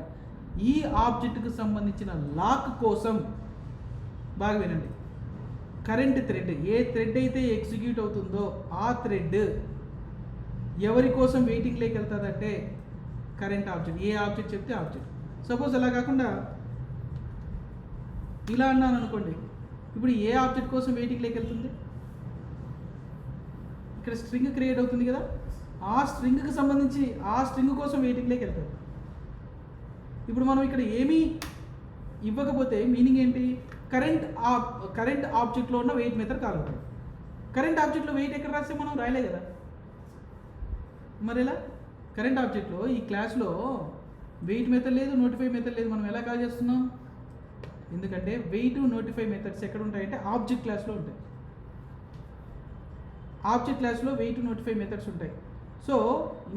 ఈ ఆబ్జెక్ట్కి సంబంధించిన లాక్ కోసం, బాగా వినండి, కరెంట్ థ్రెడ్, ఏ థ్రెడ్ అయితే ఎగ్జిక్యూట్ అవుతుందో ఆ థ్రెడ్ ఎవరి కోసం వెయిటింగ్లోకి వెళ్తుందంటే కరెంట్ ఆబ్జెక్ట్. ఏ ఆబ్జెక్ట్ చెప్తే ఆబ్జెక్ట్. సపోజ్ అలా కాకుండా ఇలా అన్నాను అనుకోండి, ఇప్పుడు ఏ ఆబ్జెక్ట్ కోసం వెయిటింగ్లోకి వెళ్తుంది? ఇక్కడ స్ట్రింగ్ క్రియేట్ అవుతుంది కదా, ఆ స్ట్రింగ్కి సంబంధించి ఆ స్ట్రింగ్ కోసం వెయిటింగ్లోకి వెళ్తుంది. ఇప్పుడు మనం ఇక్కడ ఏమీ ఇవ్వకపోతే మీనింగ్ ఏంటి? కరెంట్ ఆబ్జెక్ట్లో ఉన్న వెయిట్ మెథడ్ కాల్ అవుతుంది. కరెంట్ ఆబ్జెక్ట్లో వెయిట్ ఎక్కడ రాస్తే మనం రాయలే కదా. మరి ఎలా? కరెంట్ ఆబ్జెక్ట్లో ఈ క్లాస్లో వెయిట్ మెథడ్ లేదు, నోటిఫై మెథడ్ లేదు. మనం ఎలా కాల్ చేస్తున్నాం? ఎందుకంటే వెయిట్ నోటిఫై మెథడ్స్ ఎక్కడ ఉంటాయంటే ఆబ్జెక్ట్ క్లాస్లో ఉంటాయి. ఆబ్జెక్ట్ క్లాస్లో వెయిట్ నోటిఫై మెథడ్స్ ఉంటాయి. సో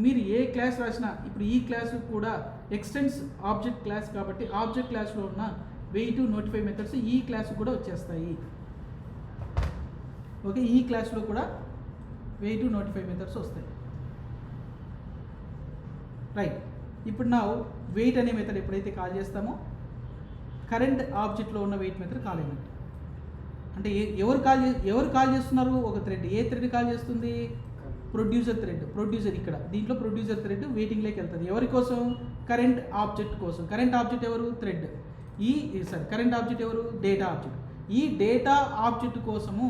మీరు ఏ క్లాస్ రాసినా, ఇప్పుడు ఈ క్లాస్ కూడా ఎక్స్టెన్స్ ఆబ్జెక్ట్ క్లాస్ కాబట్టి ఆబ్జెక్ట్ క్లాస్లో ఉన్న వెయిట్ నోటిఫై మెథడ్స్ ఈ క్లాస్ కూడా వచ్చేస్తాయి. ఓకే, ఈ క్లాస్లో కూడా వెయిట్ నోటిఫై మెథడ్స్ వస్తాయి. రైట్, ఇప్పుడు నా వెయిట్ అనే మెథడ్ ఎప్పుడైతే కాల్ చేస్తామో కరెంట్ ఆబ్జెక్ట్లో ఉన్న వెయిట్ మెథడ్ కాల్ అయినట్టు. అంటే ఎవరు కాల్ చేస్తున్నారు? ఒక థ్రెడ్. ఏ థ్రెడ్ కాల్ చేస్తుంది? Producer thread. ప్రొడ్యూసర్, ఇక్కడ దీంట్లో ప్రొడ్యూసర్ థ్రెడ్ వెయిటింగ్లోకి వెళ్తుంది. ఎవరి కోసం? కరెంట్ ఆబ్జెక్ట్ కోసం. కరెంట్ ఆబ్జెక్ట్ ఎవరు? థ్రెడ్. కరెంట్ ఆబ్జెక్ట్ ఎవరు? Data object. ఈ డేటా ఆబ్జెక్ట్ కోసము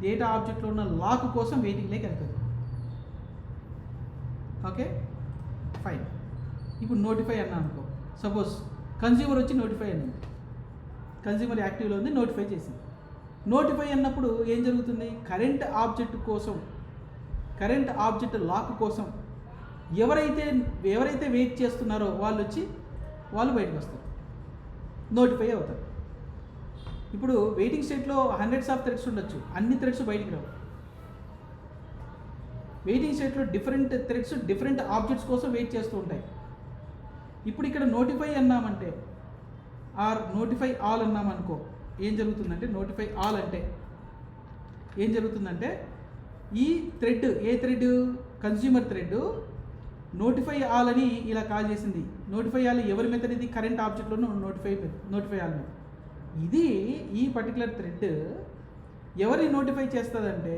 డేటా ఆబ్జెక్ట్లో ఉన్న లాక్ కోసం వెయిటింగ్లోకి వెళ్తుంది. Okay, fine. ఇప్పుడు నోటిఫై అన్నా అనుకో, సపోజ్ కన్జ్యూమర్ వచ్చి నోటిఫై అన్నది, కన్జ్యూమర్ యాక్టివ్లో ఉంది, నోటిఫై చేసింది. నోటిఫై అన్నప్పుడు ఏం జరుగుతుంది? కరెంట్ ఆబ్జెక్ట్ లాక్ కోసం ఎవరైతే వెయిట్ చేస్తున్నారో వాళ్ళు బయటకు వస్తారు, నోటిఫై అవుతారు. ఇప్పుడు వెయిటింగ్ స్టేట్లో హండ్రెడ్స్ ఆఫ్ థ్రెడ్స్ ఉండొచ్చు, అన్ని థ్రెడ్స్ బయటికి రావు. వెయిటింగ్ స్టేట్లో డిఫరెంట్ థ్రెడ్స్ డిఫరెంట్ ఆబ్జెక్ట్స్ కోసం వెయిట్ చేస్తూ ఉంటాయి. ఇప్పుడు ఇక్కడ నోటిఫై అన్నామంటే ఆర్ నోటిఫై ఆల్ అన్నామనుకో, ఏం జరుగుతుందంటే నోటిఫై ఆల్ అంటే ఏం జరుగుతుందంటే ఈ థ్రెడ్, ఏ thread? Consumer thread notify all అని ఇలా కాల్ చేసింది. నోటిఫై ఆల్ ఎవరి మెథడ్? ఇది కరెంట్ ఆబ్జెక్ట్లోనూ నోటిఫై ఆల్ మెథడ్. ఇది ఈ పర్టికులర్ థ్రెడ్ ఎవరిని నోటిఫై చేస్తుందంటే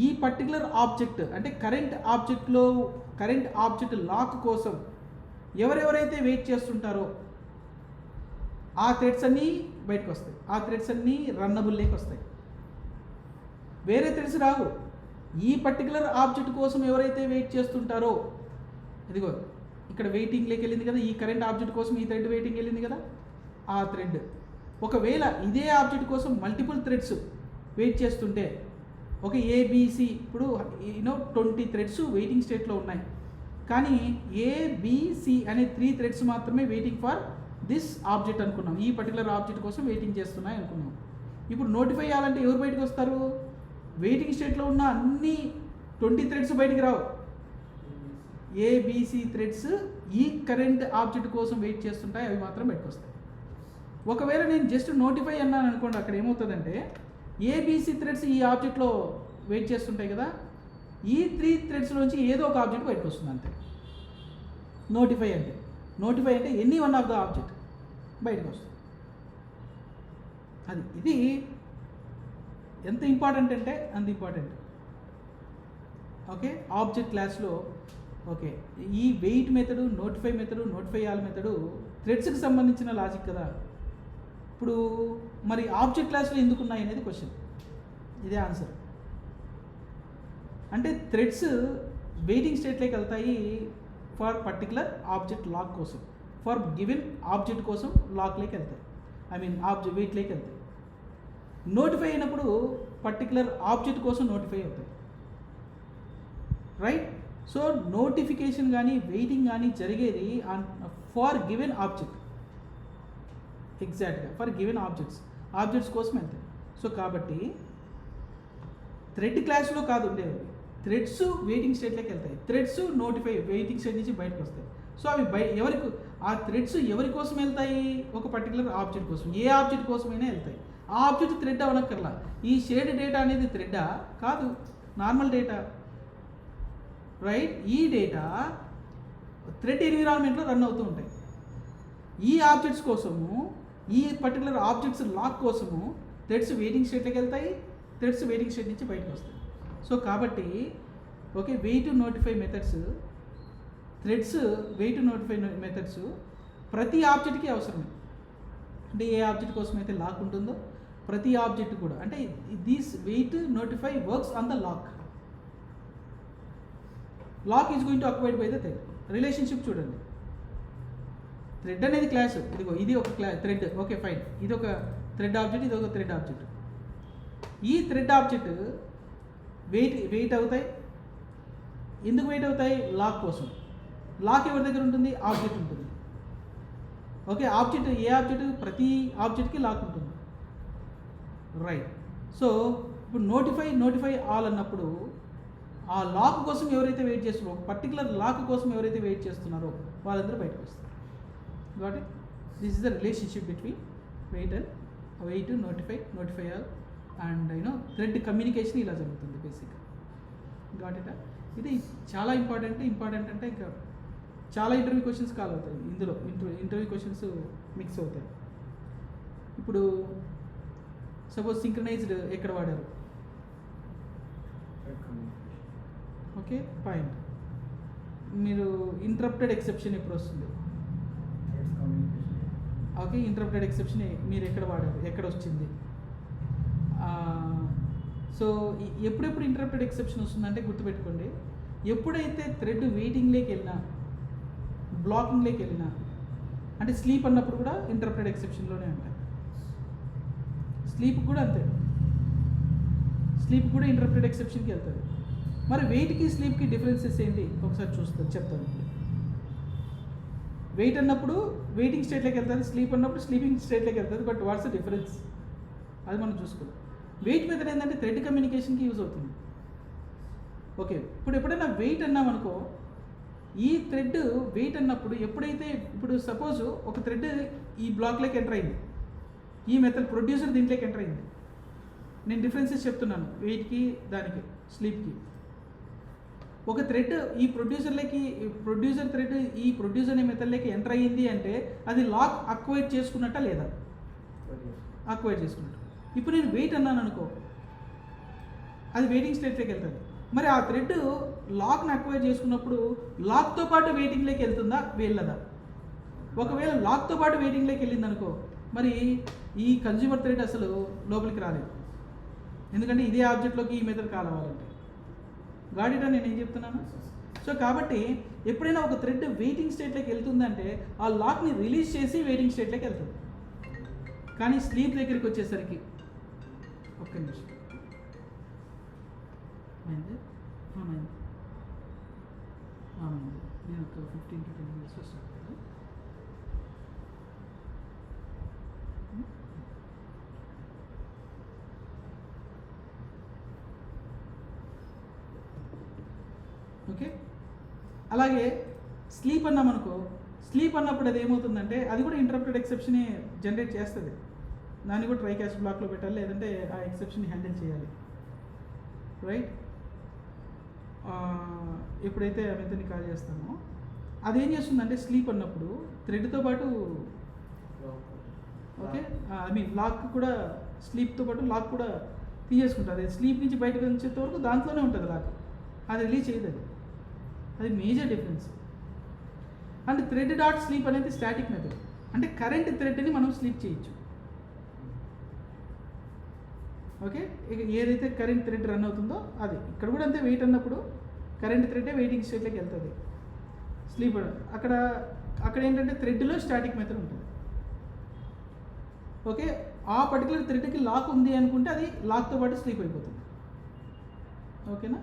ఈ పర్టికులర్ ఆబ్జెక్ట్, అంటే కరెంట్ ఆబ్జెక్ట్ లాక్ కోసం ఎవరెవరైతే వెయిట్ చేస్తుంటారో ఆ థ్రెడ్స్ అన్నీ బయటకు వస్తాయి. ఆ థ్రెడ్స్ అన్నీ రన్నబుల్లోకి వస్తాయి, వేరే థ్రెడ్స్ రావు. ఈ పర్టికులర్ ఆబ్జెక్ట్ కోసం ఎవరైతే వెయిట్ చేస్తుంటారో, ఇదిగో ఇక్కడ వెయిటింగ్లోకి వెళ్ళింది కదా, ఈ కరెంట్ ఆబ్జెక్ట్ కోసం ఈ థ్రెడ్ వెయిటింగ్ వెళ్ళింది కదా, ఆ థ్రెడ్ ఒకవేళ ఇదే ఆబ్జెక్ట్ కోసం మల్టిపుల్ థ్రెడ్స్ వెయిట్ చేస్తుంటే, ఒక ఏబిసి, ఇప్పుడు 20 థ్రెడ్స్ వెయిటింగ్ స్టేట్లో ఉన్నాయి, కానీ ఏబిసి అనే 3 థ్రెడ్స్ మాత్రమే వెయిటింగ్ ఫర్ దిస్ ఆబ్జెక్ట్ అనుకున్నాం. ఈ పర్టికులర్ ఆబ్జెక్ట్ కోసం వెయిటింగ్ చేస్తున్నాయి అనుకున్నాం. ఇప్పుడు నోటిఫై అవ్వాలంటే ఎవరు బయటకు వస్తారు? వెయిటింగ్ స్టేట్లో ఉన్న అన్ని 20 థ్రెడ్స్ బయటికి రావు. ఏబిసి థ్రెడ్స్ ఈ కరెంట్ ఆబ్జెక్ట్ కోసం వెయిట్ చేస్తుంటాయి, అవి మాత్రం బయటకు వస్తాయి. ఒకవేళ నేను జస్ట్ నోటిఫై అన్నాను అనుకోండి, అక్కడ ఏమవుతుందంటే ఏబిసి థ్రెడ్స్ ఈ ఆబ్జెక్ట్లో వెయిట్ చేస్తుంటాయి కదా, ఈ 3 థ్రెడ్స్లోంచి ఏదో ఒక ఆబ్జెక్ట్ బయటకు వస్తుంది అంతే. నోటిఫై అంటే any one of the object బయటకు వస్తుంది. ఇది ఎంత ఇంపార్టెంట్ అంటే అంత ఇంపార్టెంట్. ఓకే, ఆబ్జెక్ట్ క్లాస్లో ఓకే ఈ wait method, notify all method థ్రెడ్స్కి సంబంధించిన లాజిక్ కదా. ఇప్పుడు మరి ఆబ్జెక్ట్ క్లాస్లో ఎందుకు ఉన్నాయి అనేది క్వశ్చన్. ఇదే ఆన్సర్. అంటే థ్రెడ్స్ వెయిటింగ్ స్టేట్లోకి వెళ్తాయి ఫర్ పర్టికులర్ ఆబ్జెక్ట్ లాక్ కోసం, ఫర్ గివెన్ ఆబ్జెక్ట్ కోసం లాక్లోకి వెళ్తాయి, ఆబ్జెక్ట్ వెయిట్లోకి వెళ్తాయి. నోటిఫై అయినప్పుడు పర్టికులర్ ఆబ్జెక్ట్ కోసం నోటిఫై అవుతాయి, రైట్. సో నోటిఫికేషన్ కానీ వెయిటింగ్ కానీ జరిగేది ఫర్ గివెన్ ఆబ్జెక్ట్, ఎగ్జాక్ట్గా ఫర్ గివెన్ ఆబ్జెక్ట్స్ కోసం వెళ్తాయి. సో కాబట్టి థ్రెడ్ క్లాస్లో కాదు ఉండేవి, థ్రెడ్స్ వెయిటింగ్ స్టేట్లోకి వెళ్తాయి, థ్రెడ్స్ నోటిఫై వెయిటింగ్ స్టేట్ నుంచి బయటకు వస్తాయి. సో అవి ఎవరికి ఆ థ్రెడ్స్ ఎవరి కోసం వెళ్తాయి? ఒక పర్టికులర్ ఆబ్జెక్ట్ కోసం, ఏ ఆబ్జెక్ట్ కోసమైనా వెళ్తాయి. ఆ ఆబ్జెక్ట్ థ్రెడ్ అవనక్కర్లా. ఈ షేడ్ డేటా అనేది థ్రెడ్డా? కాదు, నార్మల్ డేటా, రైట్. ఈ డేటా థ్రెడ్ ఎన్విరాన్మెంట్లో రన్ అవుతూ ఉంటాయి. ఈ ఆబ్జెక్ట్స్ కోసము, ఈ పర్టికులర్ ఆబ్జెక్ట్స్ లాక్ కోసము థ్రెడ్స్ వెయిటింగ్ స్టేట్లోకి వెళ్తాయి, థ్రెడ్స్ వెయిటింగ్ స్టేట్ నుంచి బయటకు వస్తాయి. సో కాబట్టి okay, wait notify methods, threads wait notify methods ప్రతి ఆబ్జెక్ట్కి అవసరమే. అంటే ఏ ఆబ్జెక్ట్ కోసం అయితే లాక్ ఉంటుందో ప్రతి ఆబ్జెక్ట్ కూడా, అంటే these wait notify works on the lock. Lock is going to acquired by the thread. Relationship చూడండి, థ్రెడ్ అనేది క్లాస్, ఇదిగో ఇది ఒక థ్రెడ్, ఓకే ఫైన్, ఇది ఒక థ్రెడ్ ఆబ్జెక్ట్, ఇది ఒక థ్రెడ్ ఆబ్జెక్ట్. ఈ థ్రెడ్ ఆబ్జెక్ట్ వెయిట్ అవుతాయి. ఎందుకు వెయిట్ అవుతాయి? లాక్ కోసం. లాక్ ఎవరి దగ్గర ఉంటుంది? ఆబ్జెక్ట్ ఉంటుంది. ఓకే, ఆబ్జెక్ట్ ఏ ఆబ్జెక్ట్? ప్రతి ఆబ్జెక్ట్కి లాక్ ఉంటుంది, రైట్. సో ఇప్పుడు నోటిఫై ఆల్ అన్నప్పుడు ఆ లాక్ కోసం ఎవరైతే వెయిట్ చేస్తున్నారో, పర్టికులర్ లాక్ కోసం ఎవరైతే వెయిట్ చేస్తున్నారో వాళ్ళందరూ బయటకు వస్తారు. Got it? This is the relationship between wait notify all and thread communication ఇలా జరుగుతుంది బేసిక్గా. Got it? ఇది చాలా ఇంపార్టెంట్ అంటే ఇంకా చాలా ఇంటర్వ్యూ క్వశ్చన్స్ కాల్ అవుతాయి ఇందులో. ఇంటర్వ్యూ క్వశ్చన్స్ మిక్స్ అవుతాయి. ఇప్పుడు సపోజ్ సింక్రనైజ్డ్ ఎక్కడ వాడారు? Okay point. మీరు ఇంటరప్టెడ్ ఎక్సెప్షన్ ఎప్పుడు వస్తుంది? ఓకే, ఇంటరప్టెడ్ ఎక్సెప్షన్ మీరు ఎక్కడ వాడారు, ఎక్కడ వచ్చింది? సో ఎప్పుడెప్పుడు ఇంటరప్టెడ్ ఎక్సెప్షన్ వస్తుందంటే గుర్తుపెట్టుకోండి, ఎప్పుడైతే థ్రెడ్ వెయిటింగ్లోకి వెళ్ళినా, బ్లాకింగ్లోకి వెళ్ళినా, అంటే స్లీప్ అన్నప్పుడు కూడా ఇంటరప్టెడ్ ఎక్సెప్షన్లోనే ఉంటాయి. స్లీప్ కూడా అంతే, స్లీప్ కూడా ఇంటరప్టెడ్ ఎక్సెప్షన్కి వెళ్తుంది. మరి వెయిట్కి స్లీప్కి డిఫరెన్సెస్ ఏంటి ఒకసారి చెప్తాను. వెయిట్ అన్నప్పుడు వెయిటింగ్ స్టేట్లోకి వెళ్తుంది, స్లీప్ అన్నప్పుడు స్లీపింగ్ స్టేట్లోకి వెళ్తుంది. బట్ వాట్స్ ద డిఫరెన్స్ అది మనం చూసుకోవాలి. వెయిట్ మెథడ్ ఏంటంటే థ్రెడ్ కమ్యూనికేషన్కి యూజ్ అవుతుంది. ఓకే, ఇప్పుడు ఎప్పుడైనా వెయిట్ అన్నామనుకో, ఈ థ్రెడ్ వెయిట్ అన్నప్పుడు ఎప్పుడైతే, ఇప్పుడు సపోజ్ ఒక థ్రెడ్ ఈ బ్లాక్లోకి ఎంటర్ అయింది, ఈ మెథడ్ ప్రొడ్యూసర్ దీంట్లోకి ఎంటర్ అయింది. నేను డిఫరెన్సెస్ చెప్తున్నాను వెయిట్కి, దానికి, స్లీప్కి. ఒక థ్రెడ్ ఈ ప్రొడ్యూసర్ థ్రెడ్ ఈ ప్రొడ్యూసర్ అనే మెథడ్లోకి ఎంటర్ అయ్యింది అంటే అది లాక్ అక్వైర్ చేసుకున్నట్ట లేదా? అక్వైర్ చేసుకున్నట్టు. ఇప్పుడు నేను వెయిట్ అన్నాను అనుకో, అది వెయిటింగ్ స్టేట్లోకి వెళ్తుంది. మరి ఆ థ్రెడ్ లాక్ని అక్వైర్ చేసుకున్నప్పుడు లాక్తో పాటు వెయిటింగ్లోకి వెళ్తుందా, వెళ్ళదా? ఒకవేళ లాక్తో పాటు వెయిటింగ్లోకి వెళ్ళింది అనుకో, మరి ఈ కన్జ్యూమర్ థ్రెడ్ అసలు లోపలికి రాలేదు, ఎందుకంటే ఇదే ఆబ్జెక్ట్లోకి ఈ మెథడ్ కాల్ అవ్వాలంటే. గాడిటా నేను ఏం చెప్తున్నాను? సో కాబట్టి ఎప్పుడైనా ఒక థ్రెడ్ వెయిటింగ్ స్టేట్లోకి వెళ్తుందంటే ఆ లాక్ని రిలీజ్ చేసి వెయిటింగ్ స్టేట్లోకి వెళ్తుంది. కానీ స్లీప్ దగ్గరికి వచ్చేసరికి ఒక్క నిమిషం నేను ఒక 15 to 20 minutes వస్తాను. ఓకే, అలాగే స్లీప్ అన్నామనుకో, స్లీప్ అన్నప్పుడు అది ఏమవుతుందంటే అది కూడా ఇంటరప్టెడ్ ఎక్సెప్షన్ జనరేట్ చేస్తుంది. దాన్ని కూడా ట్రై క్యాచ్ బ్లాక్లో పెట్టాలి, లేదంటే ఆ ఎక్సెప్షన్ని హ్యాండిల్ చేయాలి, రైట్. ఎప్పుడైతే మెథడ్ని కాల్ చేస్తామో అదేం చేస్తుందంటే స్లీప్ అన్నప్పుడు థ్రెడ్తో పాటు ఓకే ఐ మీన్ లాక్ కూడా స్లీప్తో పాటు లాక్ కూడా తీసేసుకుంటుంది. స్లీప్ నుంచి బయటకు వచ్చేంత వరకు దాంట్లోనే ఉంటుంది లాక్, అది రిలీజ్ చేయదు. అది major difference. And thread dot sleep అనేది స్టాటిక్ మెథడ్, అంటే కరెంట్ థ్రెడ్ని మనం స్లీప్ చేయొచ్చు. ఓకే, ఇక ఏదైతే కరెంట్ థ్రెడ్ రన్ అవుతుందో అది ఇక్కడ కూడా అంతే. వెయిట్ అన్నప్పుడు కరెంట్ థ్రెడ్డే వెయిటింగ్ స్టేట్లోకి వెళ్తుంది. స్లీప్ అక్కడ ఏంటంటే థ్రెడ్లో స్టాటిక్ మెథడ్ ఉంటుంది. ఓకే, ఆ పర్టికులర్ థ్రెడ్కి లాక్ ఉంది అనుకుంటే అది లాక్తో పాటు స్లీప్ అయిపోతుంది. ఓకేనా,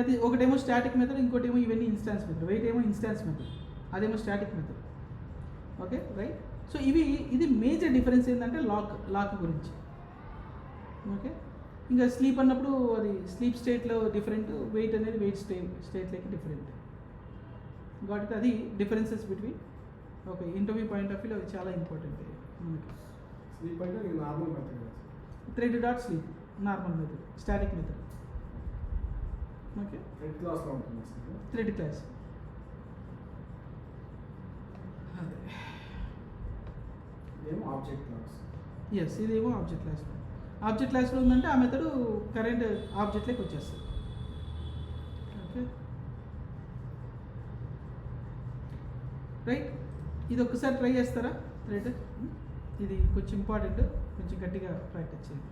అది ఒకటేమో స్టాటిక్ మెథడ్, ఇంకోటేమో ఇవన్నీ ఇన్స్టాన్స్ మెథడ్. వెయిట్ ఏమో ఇన్స్టాన్స్ మెథడ్, అదేమో static method. Okay right. So ఇది మేజర్ డిఫరెన్స్ ఏంటంటే లాక్ గురించి. ఓకే, ఇంకా స్లీప్ అన్నప్పుడు అది స్లీప్ స్టేట్లో డిఫరెంట్, వెయిట్ అనేది వెయిట్ స్టేట్లోకి డిఫరెంట్. కాబట్టి అది differences between. Okay, interview point of వ్యూలో అది చాలా ఇంపార్టెంట్ మనకి. స్లీప్ అంటే normal method, thread dot sleep normal method, static method. Okay, thread క్లాస్లో ఉంటుంది. థ్రెడ్ క్లాస్ అదే. ఇదేమో ఆబ్జెక్ట్ క్లాస్. ఎస్, ఇదేమో ఆబ్జెక్ట్ క్లాస్లో. ఆబ్జెక్ట్ క్లాస్లో ఉందంటే ఆ మెథడ్ కరెంట్ ఆబ్జెక్ట్లోకి వచ్చేస్తుంది. Okay right. ఇది ఒక్కసారి ట్రై చేస్తారా థ్రెడ్? ఇది కొంచెం ఇంపార్టెంట్, కొంచెం గట్టిగా ప్రాక్టీస్ చేయండి.